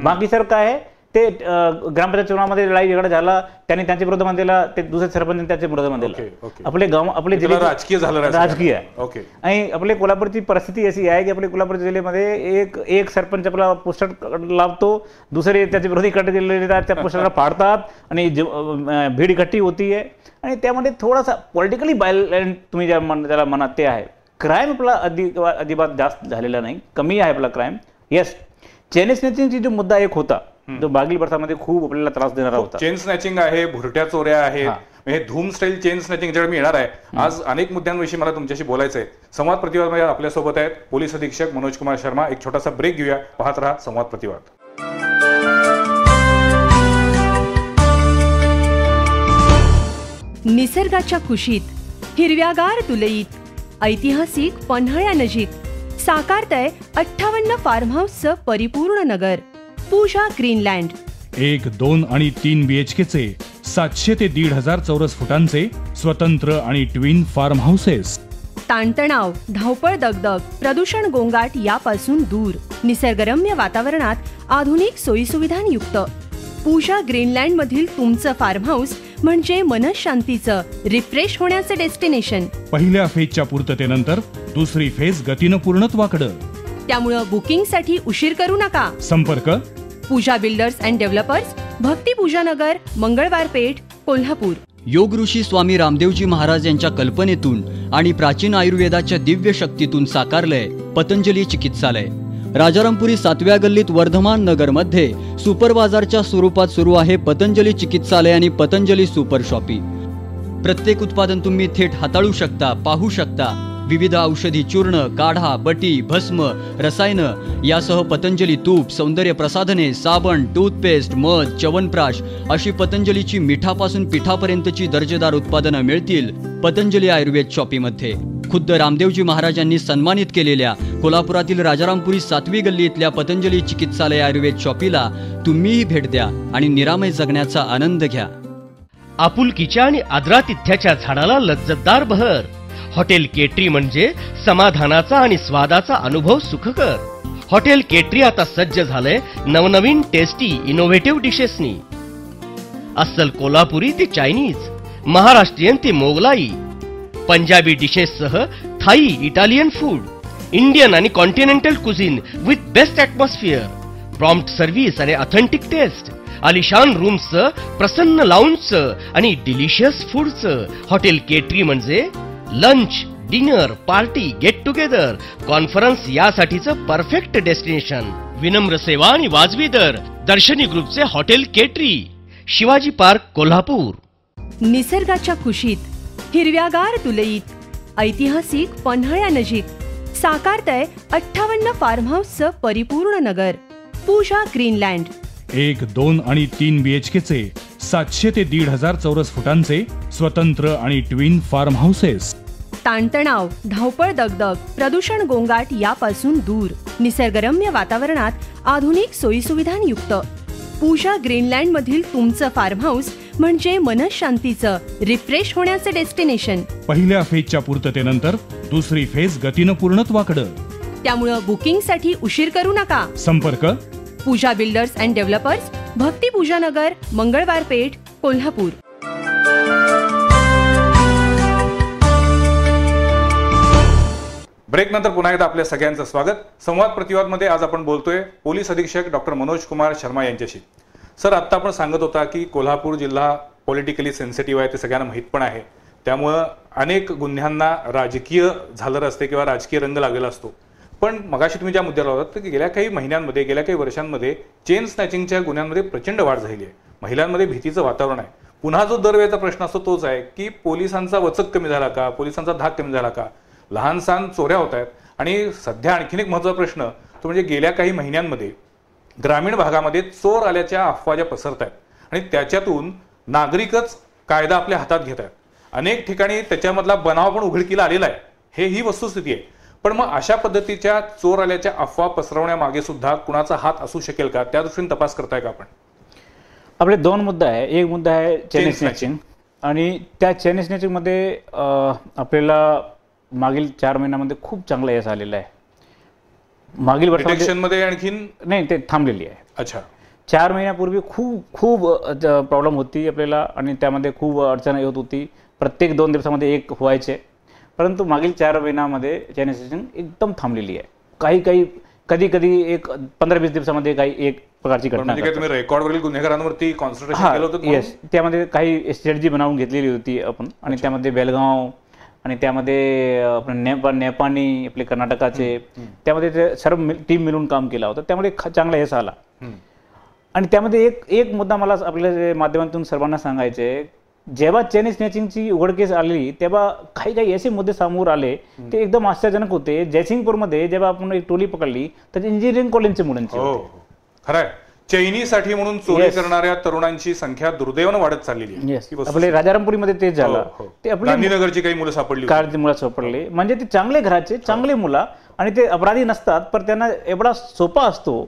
बाकी सर काय आहे ते ग्रामपंचायत चुनावामध्ये लढाई झगडा झाला, त्यांनी त्यांच्या विरोधामध्ये दिला, ते दुसरे सरपंच त्याच्या विरोधामध्ये दिला. आपले गाव आपले जिल्हे राजकीय झालं, राजकीय आहे. आणि आपले कोल्हापूरची परिस्थिती अशी आहे की आपल्या कोल्हापूर जिल्ह्यामध्ये एक सरपंच आपला पोस्टर लावतो, दुसरे त्याचे विरोधी कट गेलेले त्या पोस्टरला फाडतात आणि भीड इकट्ठी होतीये. आणि त्यामध्ये थोडासा पॉलिटिकली वायलंट तुम्ही ज्याला म्हणा ते आहे. क्राईम आपला अजिबात जास्त झालेला नाही, कमी आहे आपला क्राईम. येस, चेन स्नॅचिंगची जो मुद्दा एक होता जो मागील वर्षामध्ये खूप आपल्याला त्रास देणारा होता. चेन स्नॅचिंग आहे, भुरट्या चोऱ्या आहेत, हे धूम स्टाईल चेन स्नॅचिंग ज्यावेळी मी येणार आहे. आज अनेक मुद्द्यांविषयी मला तुमच्याशी बोलायचं आहे. संवाद प्रतिवाद आपल्यासोबत आहेत पोलीस अधीक्षक मनोज कुमार शर्मा. एक छोटासा ब्रेक घेऊया, पाहत राहा संवाद प्रतिवाद. निसर्गाच्या कुशीत, हिरव्यागार तुलईत, ऐतिहासिक पन्हाळ्यानजीक साकारतंय 58 फार्म हाऊसचं परिपूर्ण नगर, पूजा ग्रीनलँड. 1, 2 आणि 3 BHKचे 700 ते 1,500 चौरस फुटांचे स्वतंत्र आणि ट्विन फार्म हाऊसेस. ताणतणाव, धावपळ, दगदग, प्रदूषण, गोंगाट यापासून दूर निसर्गरम्य वातावरणात आधुनिक सोयीसुविधांयुक्त. पूजा ग्रीनलँड मधील तुमचं फार्म हाऊस म्हणजे मनशांतीचं, रिफ्रेश होण्याचं डेस्टिनेशन. पहिल्या फेजच्या पूर्ततेनंतर दुसरी फेज गतीनं पूर्णत्वाकडं. त्यामुळं बुकिंगसाठी उशीर करू नका. संपर्क पूजा बिल्डर्स अँड डेव्हलपर्स, भक्ती पूजा नगर, मंगळवार पेठ, कोल्हापूर. योग ऋषी स्वामी रामदेवजी महाराज यांच्या कल्पनेतून आणि प्राचीन आयुर्वेदाच्या दिव्य शक्तीतून साकारलंय पतंजली चिकित्सालय. राजारामपुरी 7व्या गल्लीत वर्धमान नगर मध्ये सुपर बाजारच्या स्वरूपात सुरू आहे पतंजली चिकित्सालय आणि पतंजली सुपर शॉपी. प्रत्येक उत्पादन तुम्ही थेट हाताळू शकता, पाहू शकता. विविध औषधी चूर्ण, काढा, बटी, भस्म, रसायनं यासह पतंजली तूप, सौंदर्य प्रसाधने, साबण, टूथपेस्ट, मध, च्यवनप्राश अशी पतंजलीची मिठापासून पिठापर्यंतची दर्जेदार उत्पादनं मिळतील पतंजली आयुर्वेद शॉपीमध्ये. खुद्द रामदेवजी महाराजांनी सन्मानित केलेल्या कोल्हापुरातील राजारामपुरी 7वी गल्ली इथल्या पतंजली चिकित्सालय आयुर्वेद शॉपीला तुम्हीही भेट द्या आणि निरामय जगण्याचा आनंद घ्या. आपुलकीच्या आणि आदरातिथ्याच्या झाडाला लज्जतदार बहर. हॉटेल केटरी म्हणजे समाधानाचा आणि स्वादाचा अनुभव सुखकर. हॉटेल केटरी आता सज्ज झालंय नवनवीन टेस्टी इनोव्हेटिव्ह डिशेसनी. अस्सल कोल्हापुरी ते चायनीज, महाराष्ट्रीयन ते मोगलाई, पंजाबी डिशेससह थाई, इटालियन फूड, इंडियन आणि continental cuisine with best atmosphere, prompt service आणि ऑथेंटिक टेस्ट, आलिशान रूम्सचं, प्रसन्न लाऊंजचं आणि डिलिशियस फूडचं. हॉटेल केटरी म्हणजे lunch, dinner, party, get together, conference यासाठीचं परफेक्ट डेस्टिनेशन. विनम्र सेवा आणि वाजवी दर. दर्शनी ग्रुपचे हॉटेल केटरी, शिवाजी पार्क, कोल्हापूर. निसर्गाच्या कुशीत, हिरव्यागार तुलईत, ऐतिहासिक पन्हाळ्यानजीक साकारतय 58 फार्म हाऊसचं परिपूर्ण नगर. पूजा ग्रीनलँड. 1, 2 आणि 3 BHKचे 700 ते 1,500 चौरस फुटांचे स्वतंत्र आणि ट्विन फार्म हाऊसेस. ताणतणाव, धावपळ, दगदग, प्रदूषण, गोंगाट यापासून दूर. निसर्गरम्य वातावरणात आधुनिक सोयीसुविधांयुक्त. पूजा ग्रीनलँड मधील तुमचं फार्म हाऊस म्हणजे मनशांतीचं, रिफ्रेश होण्याचं डेस्टिनेशन. पहिल्या फेजच्या पूर्ततेनंतर दुसरी फेज गतीनं पूर्णत्वाकडं. त्यामुळं बुकिंगसाठी उशीर करू नका. संपर्क पूजा builders and developers, Bhakti Pooja Nagar, Mangalwar Peth, Kolhapur. Break नंतर पुन्हा एकदा आपल्या सगळ्यांचं स्वागत. संवाद प्रतिवाद मध्ये आज आपण बोलतोय पोलीस अधीक्षक डॉक्टर मनोज कुमार शर्मा यांच्याशी. सर, आत्ता आपण सांगत होता की कोल्हापूर जिल्हा पॉलिटिकली सेन्सिटिव्ह आहे, ते सगळ्यांना माहीत पण आहे. त्यामुळं अनेक गुन्ह्यांना राजकीय झालर असते किंवा राजकीय रंग लागलेला असतो. पण मगाशी तुम्ही ज्या मुद्द्याला होतात की गेल्या काही महिन्यांमध्ये, गेल्या काही वर्षांमध्ये चेन स्नॅचिंगच्या गुन्ह्यांमध्ये प्रचंड वाढ झालेली आहे. महिलांमध्ये भीतीचं वातावरण आहे. पुन्हा जो दरवेळेचा प्रश्न असतो तोच आहे की पोलिसांचा वचक कमी झाला का, पोलिसांचा धाक कमी झाला का, लहान सहान चोऱ्या होत आहेत. आणि सध्या आणखीन एक महत्त्वाचा प्रश्न तो म्हणजे गेल्या काही महिन्यांमध्ये ग्रामीण भागामध्ये चोर आल्याच्या अफवा ज्या पसरत आहेत आणि त्याच्यातून नागरिकच कायदा आपल्या हातात घेत आहेत. अनेक ठिकाणी त्याच्यामधला बनाव पण उघडकीला आलेला आहे, ही वस्तुस्थिती आहे. पण मग अशा पद्धतीच्या चोर आल्याच्या अफवा पसरवण्यामागे सुद्धा कुणाचा हात असू शकेल का, त्या दृष्टीने तपास करताय का आपण? आपले 2 मुद्दे आहे. एक मुद्दा आहे चेन स्नॅचिंग, आणि त्या चेन स्नॅचिंग मध्ये आपल्याला मागील 4 महिन्यामध्ये खूप चांगला यश आलेला आहे. मागील वर्षामध्ये आणखीन नाही, ते थांबलेली आहे. अच्छा. 4 महिन्यापूर्वी खूप प्रॉब्लेम होती आपल्याला आणि त्यामध्ये खूप अडचण येत होती. प्रत्येक 2 दिवसामध्ये एक व्हायचे, परंतु मागील 4 महिन्यामध्ये चेन स्नॅचिंग एकदम थांबलेली आहे. कधी एक 15-20 दिवसामध्ये काही एक प्रकारची घटना. तुम्ही रेकॉर्डवरील गुन्हेगारांवरती कॉन्सन्ट्रेशन केलं होतं? येस, त्यामध्ये काही स्ट्रॅटेजी बनवून घेतलेली होती आपण, आणि त्यामध्ये बेलगाव आणि त्यामध्ये नेपाळी आपले कर्नाटकाचे, त्यामध्ये ते सर्व टीम मिळून काम केलं होतं. त्यामुळे चांगला यश आला. आणि त्यामध्ये एक मुद्दा मला आपल्या माध्यमातून सर्वांना सांगायचे, जेव्हा चेन स्नॅचिंगची उघडकीस आली तेव्हा काही असे मुद्दे समोर आले ते एकदम आश्चर्यजनक होते. जयसिंगपूरमध्ये जेव्हा आपण एक टोळी पकडली तर इंजिनिअरिंग कॉलेजचे मुलांची. खरंय, चैनीसाठी म्हणून चोरी करणाऱ्या तरुणांची संख्या दुर्दैवानं वाढत चाललेली आहे. आपले राजारामपुरीमध्ये तेच झालं. ते आपले गांधीनगरची काही मुलं सापडली. म्हणजे ते चांगले घराचे चांगले मुलं, आणि ते अपराधी नसतात, पण त्यांना एवढा सोपा असतो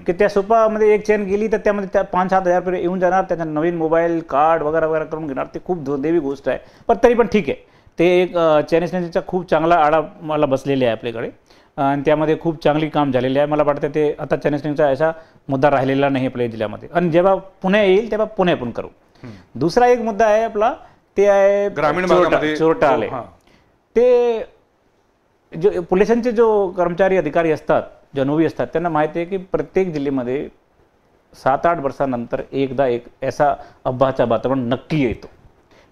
की त्या सोपामध्ये एक चेन गेली तर त्यामध्ये 5-7 हजार रुपये येऊन जाणार, त्यांना नवीन मोबाईल कार्ड वगैरे करून घेणार. ते खूप दुर्दैवी गोष्ट आहे, पण तरी पण ठीक आहे. ते एक चायनीज टेंडरचा खूप चांगला आळा मला बसलेला आहे आपल्याकडे आणि त्यामध्ये खूप चांगली काम झालेले आहे. मला वाटतं ते आता चायनीज टेंडरचा असा मुद्दा राहिलेला नाही आपल्या जिल्ह्यामध्ये. आणि जेव्हा पुणे येईल तेव्हा पुणे आपण करू. दुसरा एक मुद्दा आहे आपला, ते आहे ग्रामीण भागामध्ये चोरटा आले. ते जो पोलिसांचे जो कर्मचारी अधिकारी असतात, जे अनुभवी असतात, त्यांना माहिती आहे की प्रत्येक जिल्ह्यामध्ये 7-8 वर्षानंतर एकदा एक असा अपघाताचा वातावरण नक्की येतो.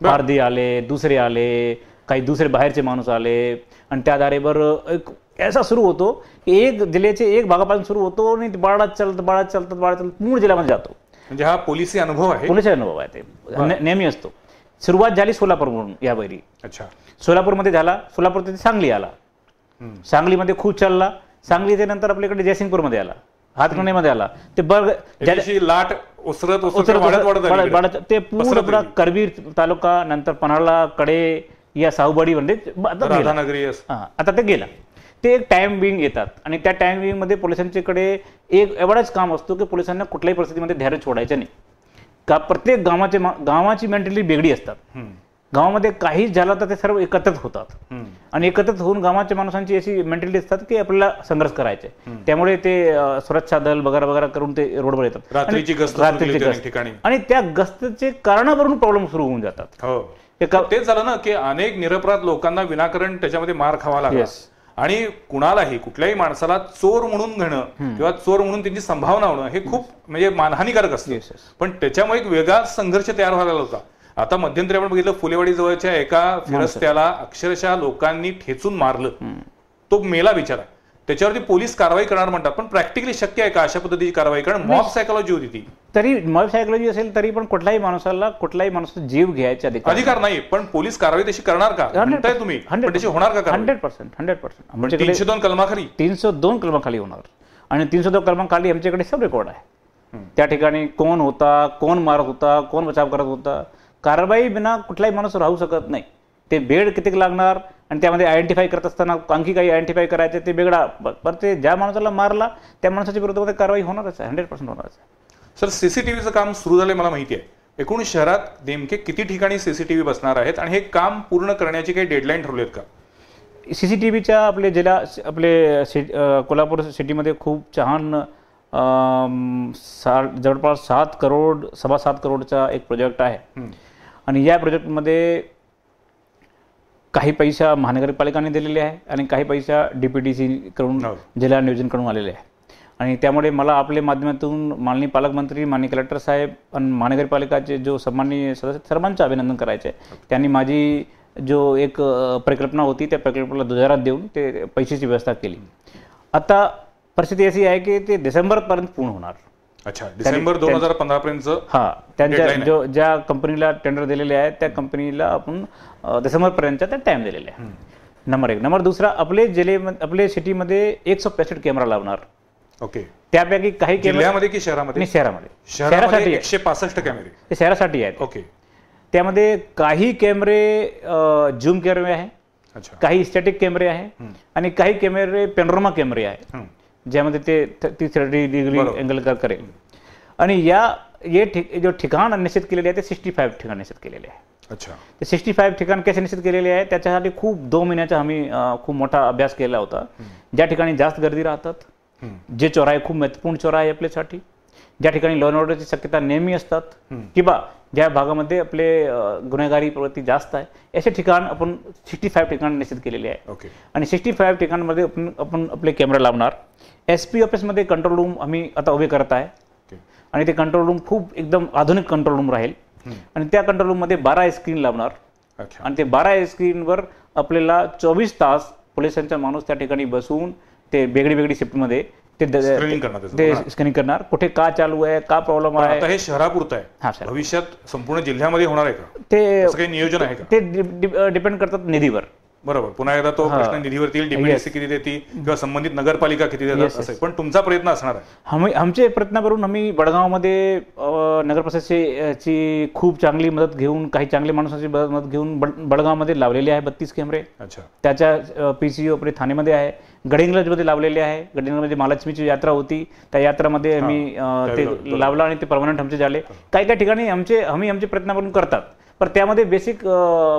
पारधी आले, दुसरे आले, काही दुसरे बाहेरचे माणूस आले आणि त्या आधारेवर एक ऐसा सुरू होतो की एक जिल्ह्याचे एक भागापासून सुरू होतो आणि बाळात चालतात मूळ जिल्ह्यामध्ये जातो. म्हणजे हा पोलिसी अनुभव आहे. पोलिसी अनुभव आहे, ते नेहमी असतो. सुरुवात झाली सोलापूरवरून या बैरी. अच्छा. सोलापूरमध्ये झाला, सोलापूर ते सांगली आला, सांगलीमध्ये खूप चालला, सांगलीच्या नंतर आपल्याकडे जयसिंगपूरमध्ये आला, हातकणंगलेमध्ये आला, ते लाट ओसरत ते पूर्ण करवीर तालुका, नंतर पन्हाळा, कडे या सावबाडी म्हणजे राधानगरी. आता ते गेला. ते एक टाइम बिंग येतात आणि त्या टाइम बिंग मध्ये पोलिसांच्याकडे एक एवढाच काम असतो की पोलिसांना कुठल्याही परिस्थितीमध्ये धैर्य सोडायचं नाही. का प्रत्येक गावाची मेंटॅलिटी वेगळी असतात. गावामध्ये काही झालं तर ते सर्व एकत्रित होतात आणि एकत्रित होऊन गावाच्या माणसांची अशी मेंटॅलिटी असतात की आपल्याला संघर्ष करायचे. त्यामुळे ते सुरक्षा दल वगैरे करून ते रोडवर येतात. रात्रीची गस्त आणि त्या गस्तचे कारणावरून प्रॉब्लेम सुरू होऊन जातात. तेच झालं ना की अनेक निरपराध लोकांना विनाकारण त्याच्यामध्ये मार खावा लागला आणि कुणालाही कुठल्याही माणसाला चोर म्हणून घेणं किंवा चोर म्हणून त्यांची संभावना होणं हे खूप म्हणजे मानहानिकारक असतं. पण त्याच्यामुळे एक वेगळा संघर्ष तयार व्हायला होता. आता मध्यंतरी आपण बघितलं फुलेवाडी जवळच्या एका फिरस्त्याला अक्षरशः लोकांनी ठेचून मारलं, तो मेला बिचारा. त्याच्यावरती पोलीस कारवाई करणार म्हणतात, पण प्रॅक्टिकली शक्य आहे का अशा पद्धतीची कारवाई? कारण मॉब सायकोलॉजी होती ती. तरी मॉब सायकोलॉजी असेल तरी पण कुठल्याही माणसाचा जीव घ्यायचा अधिकार नाही. पण पोलीस कारवाई तशी करणार का म्हणताय तुम्ही? त्याची होणार का? 100%. 302 कलमाखाली 302 कलमाखाली होणार आणि 302 कलमाखाली आमच्याकडे सब रेकॉर्ड आहे. त्या ठिकाणी कोण होता, कोण मारत होता, कोण बचाव करत होता. कारवाई बिना कुठलाही माणूस राहू शकत नाही. ते बेड किती लागणार आणि त्यामध्ये आयडेंटिफाय करत असताना आणखी काही आयडेंटिफाय करायचे ते वेगळा. पण ते ज्या माणसाला मारला त्या माणसाच्या विरोधात कारवाई होणारच आहे, 100% होणारच आहे. सर, सीसीटीव्हीचं काम सुरू झालंय मला माहिती आहे. एकूण शहरात नेमके किती ठिकाणी सीसीटीव्ही बसणार आहेत आणि हे काम पूर्ण करण्याची काही डेडलाईन ठरवलेत का? सीसीटीव्हीच्या आपले कोल्हापूर सिटीमध्ये खूप छान जवळपास 7 करोडचा एक प्रोजेक्ट आहे आणि या प्रोजेक्टमध्ये काही पैसा महानगरपालिकाने दिलेले आहे आणि काही पैसा DPTC कडून जिल्हा नियोजनकडून आलेले आहे. आणि त्यामुळे मला आपल्या माध्यमातून माननीय पालकमंत्री, माननीय कलेक्टर साहेब आणि महानगरपालिकाचे जो सन्माननीय सदस्य सर्वांचं अभिनंदन करायचे आहे. त्यांनी माझी जो एक परिकल्पना होती त्या परिकल्पनेला दुजारात देऊन ते पैशाची व्यवस्था केली. आता परिस्थिती अशी आहे की ते डिसेंबरपर्यंत पूर्ण होणार. अच्छा, डिसेंबर 2015 पर्यंत. त्यांच्या ज्या कंपनीला टेंडर दिलेले आहे त्या कंपनीला आपण डिसेंबरपर्यंत टाइम दिलेला आहे. नंबर 1. नंबर 2, आपले सिटीमध्ये 165 कॅमेरा लावणार. ओके. त्यापैकी काही जिल्ह्यामध्ये की शहरामध्ये? शहरामध्ये 165 कॅमेरे ते शहरासाठी आहेत. ओके. त्यामध्ये काही कॅमेरे झूम कॅमेरे आहे, काही स्टॅटिक कॅमेरे आहे आणि काही कॅमेरे पेनोरामा कॅमेरे आहे ज्यामध्ये ते 360 डिग्री अँगल करेल. आणि जो ठिकाण निश्चित केलेले आहे ते 65 ठिकाण निश्चित केलेले आहे. अच्छा. ते 65 ठिकाण कसे निश्चित केलेले आहे त्याच्यासाठी खूप 2 महिन्याचा आम्ही खूप मोठा अभ्यास केला होता. ज्या ठिकाणी जास्त गर्दी राहतात, जे चौराहे खूप महत्वपूर्ण चौराहे आपल्यासाठी, ज्या ठिकाणी लॉ अँड ऑर्डरची शक्यता नेहमी असतात किंवा ज्या भागामध्ये आपले गुन्हेगारी प्रवृत्ती जास्त आहे असे ठिकाण आपण 65 ठिकाण निश्चित केलेले आहे. आणि 65 ठिकाणांमध्ये आपण आपले कॅमेरा लावणार. SP ऑफिसमध्ये कंट्रोल रूम आम्ही आता उभे करत आहे आणि ते कंट्रोल रूम खूप एकदम आधुनिक कंट्रोल रूम राहील आणि त्या कंट्रोल रूममध्ये 12 स्क्रीन लावणार आणि ते 12 स्क्रीनवर आपल्याला 24 तास पोलिसांचा माणूस त्या ठिकाणी बसून ते वेगळी शिफ्टमध्ये ते स्कॅनिंग करणार. कुठे का चालू आहे, का प्रॉब्लेम आहे. आता हे शहरापुरतं आहे, भविष्यात संपूर्ण जिल्ह्यामध्ये होणार आहे का? ते काही नियोजन आहे का? ते डिपेंड करतात निधीवर. बरोबर. पुन्हा एकदा तो प्रश्न निधीवरती DPTC किती देते किंवा संबंधित नगरपालिका किती देतात असेल, पण तुमचा प्रयत्न असणार आहे. आमचे प्रयत्न करून आम्ही बडगावमध्ये नगरपरिषदेची खूप चांगली मदत घेऊन, काही चांगल्या माणसाची मदत घेऊन बडगावमध्ये लावलेले आहे 32 कॅमेरे. अच्छा. त्याच्या PCO आपले ठाणेमध्ये आहे, गडिंग्लजमध्ये लावलेले आहे. गडिंग्लजमध्ये महालक्ष्मीची यात्रा होती, त्या यात्रामध्ये आम्ही ते लावला आणि ते परमनंट आमचे झाले. काही ठिकाणी आमचे प्रयत्न करून करतात, पण त्यामध्ये बेसिक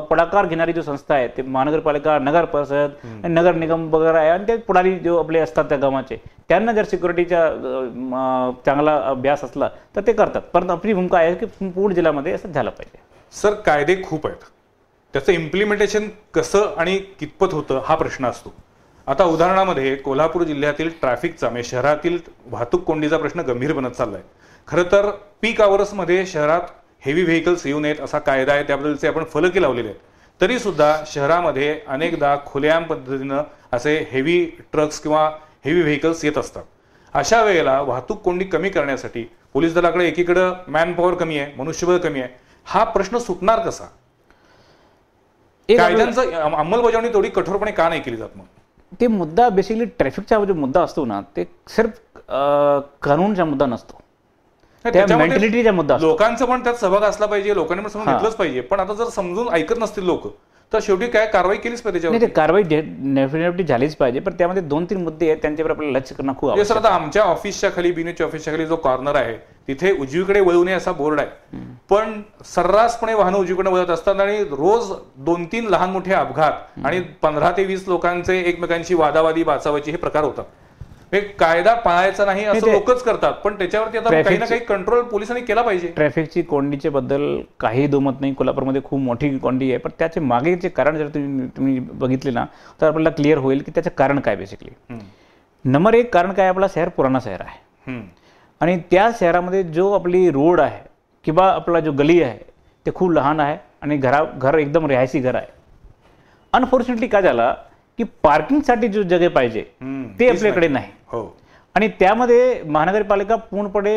पुढाकार घेणारी जो संस्था आहे ते महानगरपालिका, नगर परिषद, नगर निगम वगैरे आहे आणि ते पुढारी जो आपले असतात त्या गावाचे, त्यांना जर सिक्युरिटीचा चांगला अभ्यास असला तर ते करतात. परंतु आपली भूमिका आहे की पूर्ण जिल्ह्यामध्ये असं झालं पाहिजे. सर, कायदे खूप आहेत, त्याचं इम्प्लिमेंटेशन कसं आणि कितपत होतं हा प्रश्न असतो. आता उदाहरणामध्ये कोल्हापूर जिल्ह्यातील ट्रॅफिकचा म्हणजे शहरातील वाहतूक कोंडीचा प्रश्न गंभीर बनत चाललाय. खरं तर पीक आवर्समध्ये शहरात हेवी व्हेकल्स येऊ नयेत असा कायदा आहे, त्याबद्दलचे आपण फलके लावलेले आहेत. तरी सुद्धा शहरामध्ये अनेकदा खुलेआम पद्धतीनं असे हेवी ट्रक्स किंवा हेवी व्हेकल्स येत असतात. अशा वेळेला वाहतूक कोंडी कमी करण्यासाठी पोलीस दलाकडे एकीकडे मॅन पॉवर कमी आहे, मनुष्यबळ कमी आहे, हा प्रश्न सुटणार कसा? कायद्यांचं अंमलबजावणी तेवढी कठोरपणे का नाही केली जात? मग ते मुद्दा बेसिकली ट्रॅफिकचा जो मुद्दा असतो ना, ते सिर्फ कानूनचा मुद्दा नसतो, मेंटॅलिटीचा मुद्दा. लोकांचं पण त्यात सहभाग असला पाहिजे, लोकांनी पण समजून घेतलंच पाहिजे. पण आता जर समजून ऐकत नसतील लोक तर शेवटी काय कारवाई केलीच पाहिजे. कारवाई डेफिनेटली झालीच पाहिजे, पण त्यामध्ये 2-3 मुद्दे आहेत त्यांच्यावर आपल्याला लक्ष करणं खूप आवश्यक आहे. सर, आता आमच्या ऑफिसच्या खाली, बीनेच्या ऑफिसच्या खाली जो कॉर्नर आहे तिथे उजवीकडे वळू नये असा बोर्ड आहे, पण सर्रासपणे वाहनं उजवीकडे वळत असतात आणि रोज 2-3 लहान मोठे अपघात आणि 15 ते 20 लोकांचे एकमेकांशी वादावादी बाचावाची हे प्रकार होतात. कायदा पाळायचा नाही असं लोकच करतात, पण त्याच्यावरती आता काही ना काही कंट्रोल पोलिसांनी केला पाहिजे. ट्रॅफिकची कोंडीच्या बद्दल काही दुमत नाही, कोल्हापूरमध्ये खूप मोठी कोंडी आहे, पण त्याचे मागेचे कारण जर तुम्ही बघितले ना तर आपल्याला क्लिअर होईल की त्याचं कारण काय. बेसिकली नंबर 1 कारण काय, आपला शहर पुराणा शहर आहे आणि त्या शहरामध्ये जो आपली रोड आहे किंवा आपला जो गली आहे ते खूप लहान आहे आणि घर एकदम रिहायशी घर आहे. अनफॉर्च्युनेटली काय झालं की पार्किंगसाठी जो जगे पाहिजे ते आपल्याकडे नाही, आणि त्यामध्ये महानगरपालिका पूर्णपणे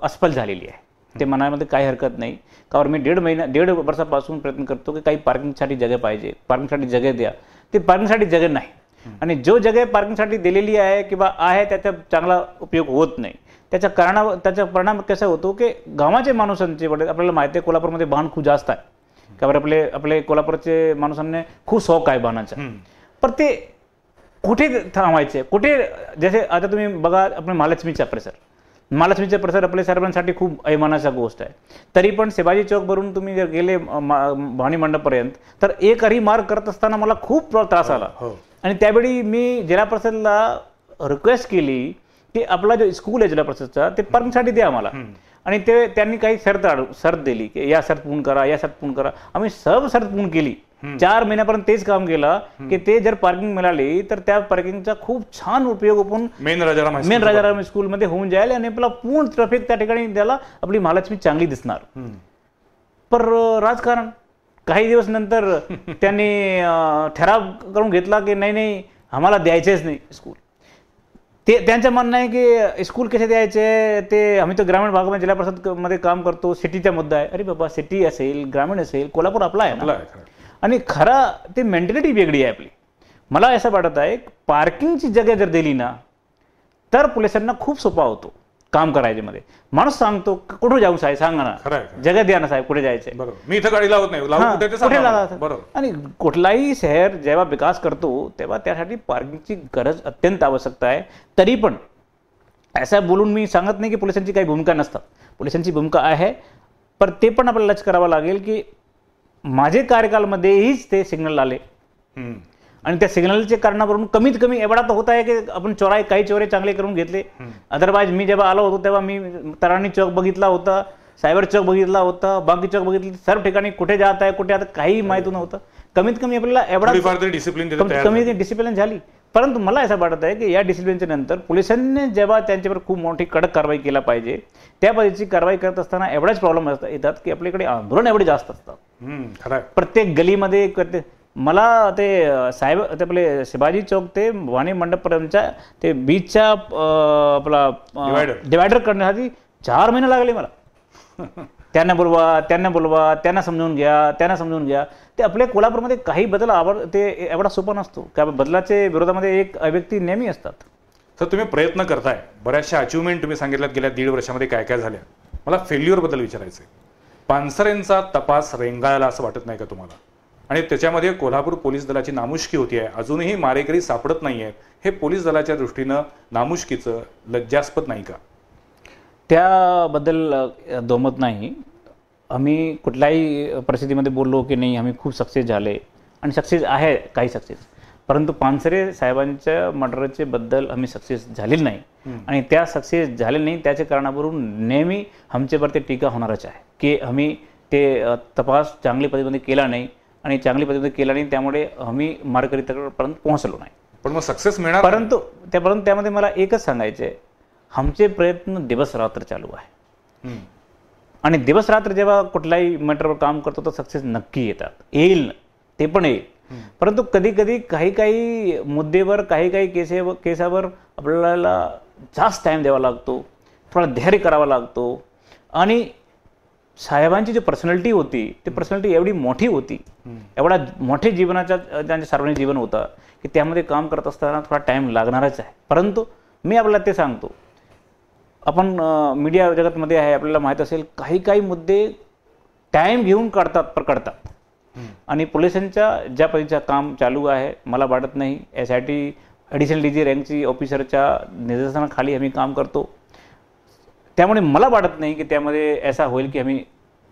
अस्फल झालेली आहे. ते म्हणायमध्ये काही हरकत नाही, कारण मी 1.5 वर्षापासून प्रयत्न करतो की काही पार्किंगसाठी जगे पाहिजे, पार्किंगसाठी जगे द्या. ते पार्किंगसाठी जगे नाही, आणि जो जगे पार्किंगसाठी दिलेली आहे किंवा आहे त्याचा चांगला उपयोग होत नाही. त्याचा परिणाम कसा होतो की गावाचे माणसांचे, आपल्याला माहिती आहे कोल्हापूरमध्ये वाहन खूप जास्त आहे, कारण आपले कोल्हापूरचे माणसांना खूप शौक आहे वाहनाचा, पण ते कुठे थांबायचे, कुठे. जसे आता तुम्ही बघा आपल्या महालक्ष्मीचा परिसर आपल्या सर्वांसाठी खूप अभिमानाचा गोष्ट आहे. तरी पण शिवाजी चौक वरून तुम्ही जर गेले भवानी मंडपपर्यंत तर एकही मार्ग करत असताना मला खूप त्रास आला, आणि त्यावेळी मी जिल्हा परिषदला रिक्वेस्ट केली की आपला जो स्कूल आहे जिल्हा परिषदचा ते पार्किंगसाठी द्या आम्हाला, आणि त्यांनी काही शर्त दिली की या शर्त पूर्ण करा, या शर्त पूर्ण करा. आम्ही सर्व शर्त पूर्ण केली, 4 महिन्यापर्यंत तेच काम केलं की ते जर पार्किंग मिळाली तर त्या पार्किंगचा खूप छान उपयोग आपण मेन राजाराम स्कूलमध्ये होऊन जाईल आणि आपला पूर्ण ट्रॅफिक त्या ठिकाणी द्यायला आपली महालक्ष्मी चांगली दिसणार. पण राजकारण काही दिवस नंतर त्यांनी ठराव करून घेतला की नाही आम्हाला द्यायचेच नाही स्कूल. ते त्यांचं म्हणणं आहे की स्कूल कसे द्यायचे, ते आम्ही तर ग्रामीण भागामध्ये जिल्हा परिषद मध्ये काम करतो, सिटीचा मुद्दा आहे. अरे बाबा, सिटी असेल ग्रामीण असेल, कोल्हापूर आपला आहे ना, आणि खरं ते मेंटॅलिटी वेगळी आहे आपली. मला असं वाटत आहे पार्किंगची जागा जर दिली ना तर पोलिसांना खूप सोपा होतो काम करायचे. माणूस सांगतो कुठे जाऊ साहेब, सांगा ना, जगा द्या ना साहेब, कुठे जायचंय, मी इथं गाडी लावत नाही, कुठे लावत. आणि कुठलाही शहर जेव्हा विकास करतो तेव्हा त्यासाठी पार्किंगची गरज अत्यंत आवश्यकता आहे. तरी पण असं बोलून मी सांगत नाही की पोलिसांची काही भूमिका नसतात, पोलिसांची भूमिका आहे, पण ते पण आपल्याला लक्ष करावं लागेल की माझे कार्यकालमध्येहीच ते सिग्नल आले, आणि त्या सिग्नलच्या कारणावरून कमीत कमी एवढा तर होत आहे की आपण काही चोरे चांगले करून घेतले. अदरवाईज मी जेव्हा आलो होतो तेव्हा मी तराणी चौक बघितला होता, सायबर चौक बघितला होता, बाकी चौक बघितली, सर्व ठिकाणी कुठे जात आहे कुठे आता काही माहिती नव्हतं. कमीत कमी आपल्याला एवढा डिसिप्लिन झाली. परंतु मला असं वाटत आहे की या डिसिप्लिनच्या नंतर पोलिसांनी जेव्हा त्यांच्यावर खूप मोठी कडक कारवाई केला पाहिजे, त्या पद्धतीची कारवाई करत असताना एवढाच प्रॉब्लेम येतात की आपल्याकडे आंदोलन एवढे जास्त असतात प्रत्येक गलीमध्ये. मला ते आपले शिवाजी चौक ते भवानी मंडपपर्यंतच्या ते बीचच्या आपला डिवायडर करण्यासाठी 4 महिने लागले मला. त्यांना बोलवा, त्यांना समजून घ्या. ते आपल्या कोल्हापूरमध्ये काही बदल ते एवढा सोपा नसतो, कारण बदलाच्या विरोधामध्ये एक व्यक्ती नेहमी असतात. तर तुम्ही प्रयत्न करताय, बऱ्याचशा अचिव्हमेंट तुम्ही सांगितल्यात गेल्या 1.5 वर्षामध्ये काय काय झाल्या. मला फेल्युअर बद्दल विचारायचंय. पानसरेंचा तपास रेंगाळला असं वाटत नाही का तुम्हाला? आणि त्याच्यामध्ये कोल्हापूर पोलीस दलाची नामुष्की होती आहे, अजूनही मारेकरी सापडत नाही आहेत, हे पोलीस दलाच्या दृष्टीनं नामुष्कीचं लज्जास्पद नाही का? त्याबद्दल दोमत नाही. आम्ही कुठल्याही परिस्थितीमध्ये बोललो की नाही आम्ही खूप सक्सेस झाले आणि सक्सेस आहे काही सक्सेस, परंतु पानसरे साहेबांच्या मर्डरचे बद्दल आम्ही सक्सेस झालेली नाही आणि त्या सक्सेस झाले नाही त्याच्या कारणावरून नेहमी आमच्यावर ते टीका होणारच आहे की आम्ही ते तपास चांगल्या पद्धतीने केला नाही आणि चांगल्या पद्धतीने केला नाही, त्यामुळे आम्ही मार्गदर्शकापर्यंत पोहोचलो नाही. पण मग सक्सेस मिळणार परंतु त्यामध्ये मला एकच सांगायचं आहे, आमचे प्रयत्न दिवस रात्र चालू आहे आणि दिवस रात्र जेव्हा कुठल्याही मॅटरवर काम करतो तर सक्सेस नक्की येईल, ते पण येईल. परंतु कधी कधी काही मुद्देवर काही केसावर आपल्याला जास्त टाइम द्यावा लागतो, थोडा धैर्य करावा लागतो आणि साहेबांची जी पर्सनॅलिटी होती ती पर्सनॅलिटी एवढी मोठी होती, एवढा मोठे जीवनाचा त्यांचे सार्वजनिक जीवन होतं की त्यामध्ये काम करत असताना थोडा टाइम लागणारच आहे. परंतु मी आपल्याला ते सांगतो, आपण मीडिया जगतमध्ये आहे, आपल्याला माहीत असेल काही मुद्दे टाइम घेऊन काढतात आणि पोलिसांच्या ज्या पद्धतीचं काम चालू आहे मला वाटत नाही SIT ॲडिशनल DG रँकची ऑफिसरच्या निर्देशनाखाली आम्ही काम करतो, त्यामुळे मला वाटत नाही की त्यामध्ये ऐसा होईल की आम्ही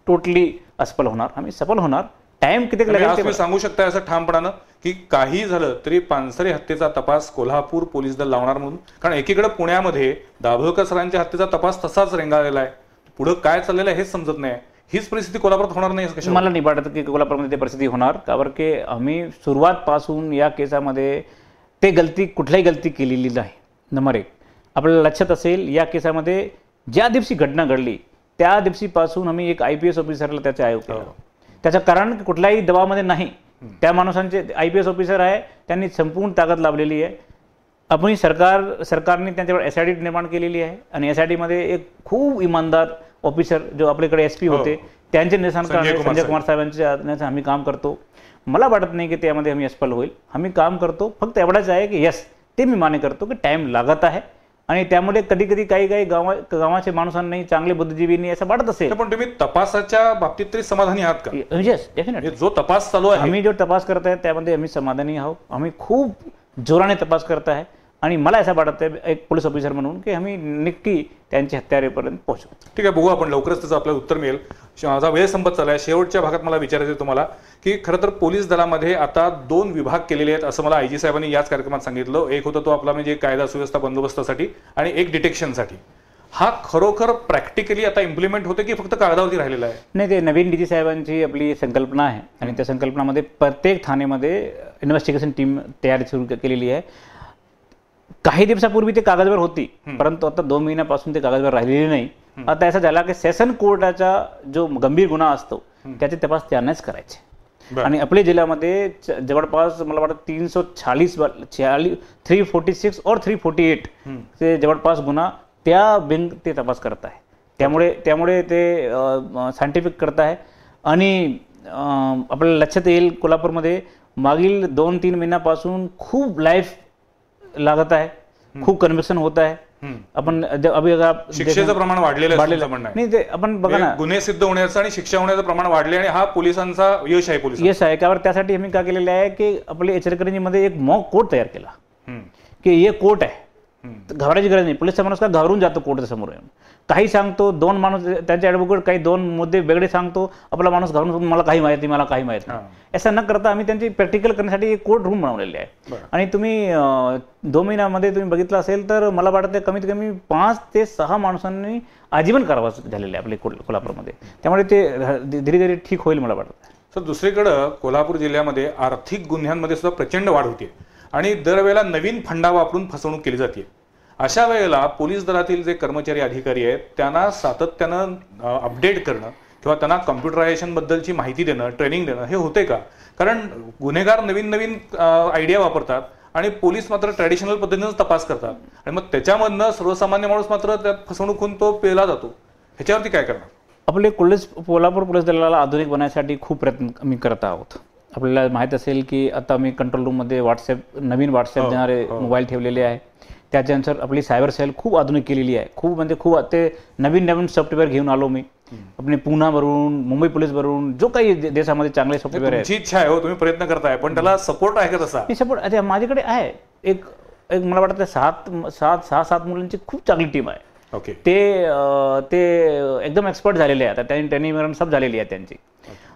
टोटली असफल होणार, आम्ही सफल होणार. टाइम किती लागेल तुम्ही सांगू शकता असं ठामपणानं की काही झालं तरी पानसरे हत्येचा तपास कोल्हापूर पोलीस दल लावणार म्हणून? कारण एकीकडे पुण्यामध्ये दाभोळकर सरांच्या हत्येचा तपास तसाच रेंगाळलेला आहे, पुढे काय चाललेलं आहे हेच समजत नाही. हीच परिस्थिती कोल्हापुरात होणार नाही? मला नाही वाटत की कोल्हापूरमध्ये ते परिस्थिती होणार, कारण की आम्ही सुरुवातपासून या केसामध्ये ते कुठल्याही गलती केलेली नाही. नंबर 1, आपल्याला लक्षात असेल या केसामध्ये ज्या दिवशी घटना घडली त्या दिवशीपासून आम्ही एक IPS ऑफिसरला त्याचा आयोग केला. त्याचं कारण कुठल्याही दबावामध्ये नाही, त्या माणसांचे IPS ऑफिसर आहे, त्यांनी संपूर्ण ताकद लावलेली आहे. आपण सरकारने त्यांच्यावर SIT निर्माण केलेली आहे आणि SIT मध्ये एक खूप इमानदार ऑफिसर जो आपल्याकडे SP होते त्यांचे निर्देशन संजय कुमार साहेबांच्या आम्ही काम करतो. मला वाटत नाही की त्यामध्ये आम्ही असफल होईल, आम्ही काम करतो. फक्त एवढंच आहे की यस, ते मी मान्य करतो की टाइम लागत आहे आणि त्यामुळे कधी काही गावाचे माणसांनी चांगले बुद्धिजीवींनी असं वाटत असेल. पण तुम्ही तपासाच्या बाबतीत तरी समाधानी आहात का? Yes, definitely. जो तपास चालू आहे आम्ही जो तपास करत आहे त्यामध्ये आम्ही समाधानी आहोत. आम्ही खूप जोराने तपास करत आहे आणि मला असं वाटत आहे एक पोलीस ऑफिसर म्हणून की आम्ही नक्की त्यांच्या हत्यारेपर्यंत पोहोचू. ठीक आहे, बघू आपण लवकरच त्याचं आपल्याला उत्तर मिळेल. माझा वेळ संपत चालला आहे. शेवटच्या भागात मला विचारायचं तुम्हाला की खरं तर पोलीस दलामध्ये आता 2 विभाग केलेले आहेत असं मला IG साहेबांनी याच कार्यक्रमात सांगितलं. एक होता तो आपला म्हणजे कायदा सुव्यवस्था बंदोबस्तासाठी आणि एक डिटेक्शनसाठी. हा खरोखर प्रॅक्टिकली आता इम्प्लिमेंट होते की फक्त कागदावरती राहिलेला आहे? नाही, ते नवीन DG साहेबांची आपली संकल्पना आहे आणि त्या संकल्पनामध्ये प्रत्येक ठाण्यामध्ये इन्व्हेस्टिगेशन टीम तयारी सुरू केलेली आहे. काही दिवसापूर्वी ते कागदवर होती, परंतु आता 2 महिन्यापासून ते कागदवर राहिलेली नाही. आता असं झाला की सेशन कोर्टाचा जो गंभीर गुन्हा असतो त्याचे तपास त्यांनाच करायचे आणि आपल्या जिल्ह्यामध्ये जवळपास मला वाटतं 346 और 348 ते जवळपास गुन्हा त्या बिंग ते तपास करत आहे. त्यामुळे ते सायंटिफिक करत आहे आणि आपल्याला लक्षात येईल कोल्हापूरमध्ये मागील 2-3 महिन्यापासून खूप लाईफ लागत आहे, खूप कन्व्हिक्शन होत आहे. आपण शिक्षेचं प्रमाण वाढलेलं नाही, ते आपण बघा ना, गुन्हे सिद्ध होण्याचं आणि शिक्षा होण्याचं प्रमाण वाढले आणि हा पोलिसांचा यश आहे. यश आहे का? त्यासाठी आम्ही काय केलेलं आहे की आपल्या इचलकरंजीमध्ये एक मॉक कोर्ट तयार केला की हे कोर्ट आहे, घाबरायची गरज नाही. पोलीसचा माणूस का घाबरून जातो कोर्टच्या समोर येऊन, काही सांगतो, 2 माणूस त्यांचे ॲडव्होकेट काही 2 मुद्दे वेगळे सांगतो, आपला माणूस घाबरून मला काही माहिती नाही. असं न करता आम्ही त्यांची प्रॅक्टिकल करण्यासाठी एक कोर्ट रूम बनवलेले आहे आणि तुम्ही 2 महिन्यामध्ये तुम्ही बघितलं असेल तर मला वाटतं कमीत कमी 5 ते 6 माणसांनी आजीवन कारावास झालेले आहे आपल्या कोल्हापूरमध्ये. त्यामुळे ते धीरे ठीक होईल मला वाटतं. तर दुसरीकडं कोल्हापूर जिल्ह्यामध्ये आर्थिक गुन्ह्यांमध्ये सुद्धा प्रचंड वाढ होते आणि दरवेळेला नवीन फंडा वापरून फसवणूक केली जाते. अशा वेळेला पोलीस दलातील जे कर्मचारी अधिकारी आहेत त्यांना सातत्यानं अपडेट करणं किंवा त्यांना कम्प्युटरायझेशन बद्दलची माहिती देणं, ट्रेनिंग देणं हे होते का? कारण गुन्हेगार नवीन आयडिया वापरतात आणि पोलीस मात्र ट्रॅडिशनल पद्धतीनं तपास करतात आणि मग त्याच्यामधनं सर्वसामान्य माणूस मात्र त्यात फसवणूक होऊन तो पेला जातो. ह्याच्यावरती काय करणार? आपले कोल्हापूर पोलीस दलाला आधुनिक बनवण्यासाठी खूप प्रयत्न आम्ही करत आहोत. आपल्याला माहीत असेल की आता आम्ही कंट्रोल रूममध्ये नवीन व्हॉट्सअप देणारे मोबाईल ठेवलेले आहे. त्याच्यानंतर आपली सायबर सेल खूप आधुनिक केलेली आहे. खूप ते नवीन सॉफ्टवेअर घेऊन आलो मी. आपण पुण्यावरून, मुंबई पोलीसवरून जो काही देशामध्ये चांगले सॉफ्टवेअर आहे. इच्छा आहे, तुम्ही प्रयत्न करताय, पण त्याला सपोर्ट आहे का तसा? सपोर्ट माझ्याकडे आहे. एक मला वाटतं 6-7 मुलांची खूप चांगली टीम आहे ओके. ते एकदम एक्सपर्ट झालेले आहे. आता त्यांनी मरण सब झालेली आहे त्यांची.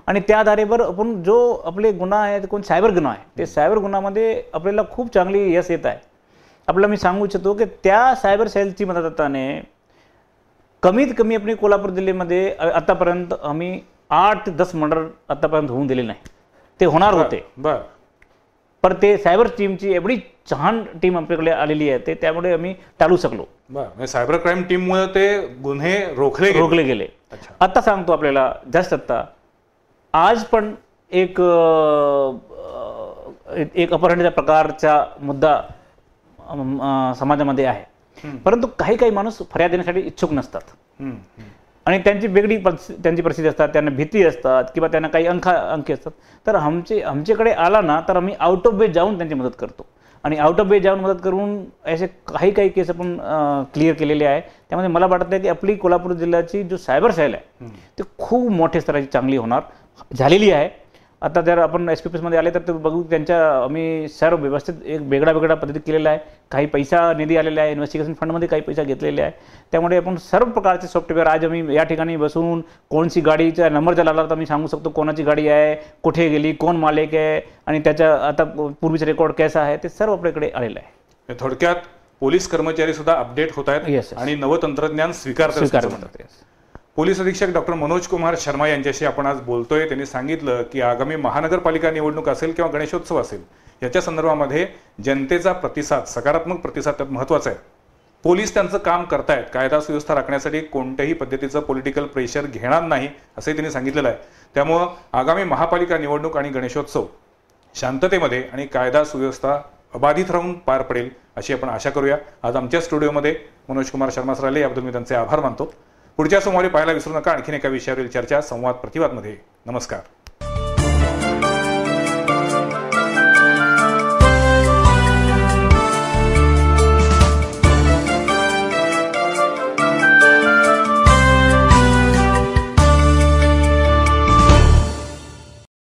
आणि त्या आधारेवर आपण जो आपले गुन्हा आहे कोण सायबर गुन्हा आहे, ते सायबर गुन्ह्यामध्ये आपल्याला खूप चांगली यश येत आहे. आपल्याला मी सांगू इच्छितो की त्या सायबर सेलची मदताने कमीत कमी आपली कोल्हापूर जिल्ह्यामध्ये आतापर्यंत आम्ही 8 ते 10 मर्डर आतापर्यंत होऊन दिले नाही. ते होणार होते, पण ते सायबर टीमची एवढी छान टीम आपल्याकडे आलेली आहे, ते त्यामुळे आम्ही टाळू शकलो. सायबर क्राईम टीममुळे ते गुन्हे रोखले गेले. आता सांगतो आपल्याला जस्ट आता आज पण एक अपहरणाच्या प्रकारचा मुद्दा समाजामध्ये आहे, परंतु काही माणूस फरियाद देण्यासाठी इच्छुक नसतात आणि त्यांची वेगळी त्यांची परिस्थिती असतात, त्यांना भीती असतात किंवा त्यांना काही अंकी असतात. तर आमच्याकडे आला ना तर आम्ही आउट ऑफ वे जाऊन त्यांची मदत करतो आणि आउट ऑफ वे जाऊन मदत करून असे काही केस आपण क्लिअर केलेले आहे. त्यामध्ये मला वाटतं की आपली कोल्हापूर जिल्ह्याची जो सायबर सेल आहे ते खूप मोठ्या स्तराची चांगली झालेली आहे. आता जर आपण SPPSमध्ये आले तर ते बघू, त्यांच्या आम्ही सर्व व्यवस्थित एक वेगळा पद्धती केलेला आहे. काही पैसा निधी आलेला आहे, इन्व्हेस्टिगेशन फंडमध्ये काही पैसा घेतलेले आहे. त्यामुळे आपण सर्व प्रकारचे सॉफ्टवेअर आज आम्ही या ठिकाणी बसून कोणची गाडीचा नंबर जर आला तर आम्ही सांगू शकतो कोणाची गाडी आहे, कुठे गेली, कोण मालक आहे आणि त्याच्या आता पूर्वीचा रेकॉर्ड कसा आहे, ते सर्व आपल्याकडे आलेलं आहे. थोडक्यात पोलीस कर्मचारी सुद्धा अपडेट होत आहेत आणि नवतंत्रज्ञान स्वीकारतात. पोलीस अधीक्षक डॉक्टर मनोज कुमार शर्मा यांच्याशी आपण आज बोलतोय. त्यांनी सांगितलं की आगामी महानगरपालिका निवडणूक असेल किंवा गणेशोत्सव असेल, याच्या संदर्भामध्ये जनतेचा प्रतिसाद, सकारात्मक प्रतिसाद त्यात महत्त्वाचा आहे. पोलीस त्यांचं काम करतायत, कायदा सुव्यवस्था राखण्यासाठी कोणत्याही पद्धतीचं पॉलिटिकल प्रेशर घेणार नाही असंही त्यांनी सांगितलेलं आहे. त्यामुळं आगामी महापालिका निवडणूक आणि गणेशोत्सव शांततेमध्ये आणि कायदा सुव्यवस्था अबाधित राहून पार पडेल अशी आपण आशा करूया. आज आमच्या स्टुडिओमध्ये मनोज कुमार शर्मा सर आले, याबद्दल मी त्यांचे आभार मानतो. पुढच्या सोमवारी पाहायला विसरू नका आणखीन एका विषयावरील चर्चा संवाद प्रतिवादमध्ये. नमस्कार.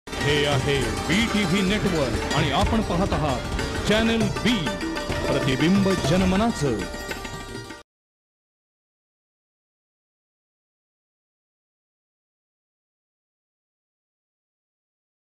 हे आहे BTV नेटवर्क आणि आपण पाहत आहात चॅनल B, प्रतिबिंब जनमनाचं.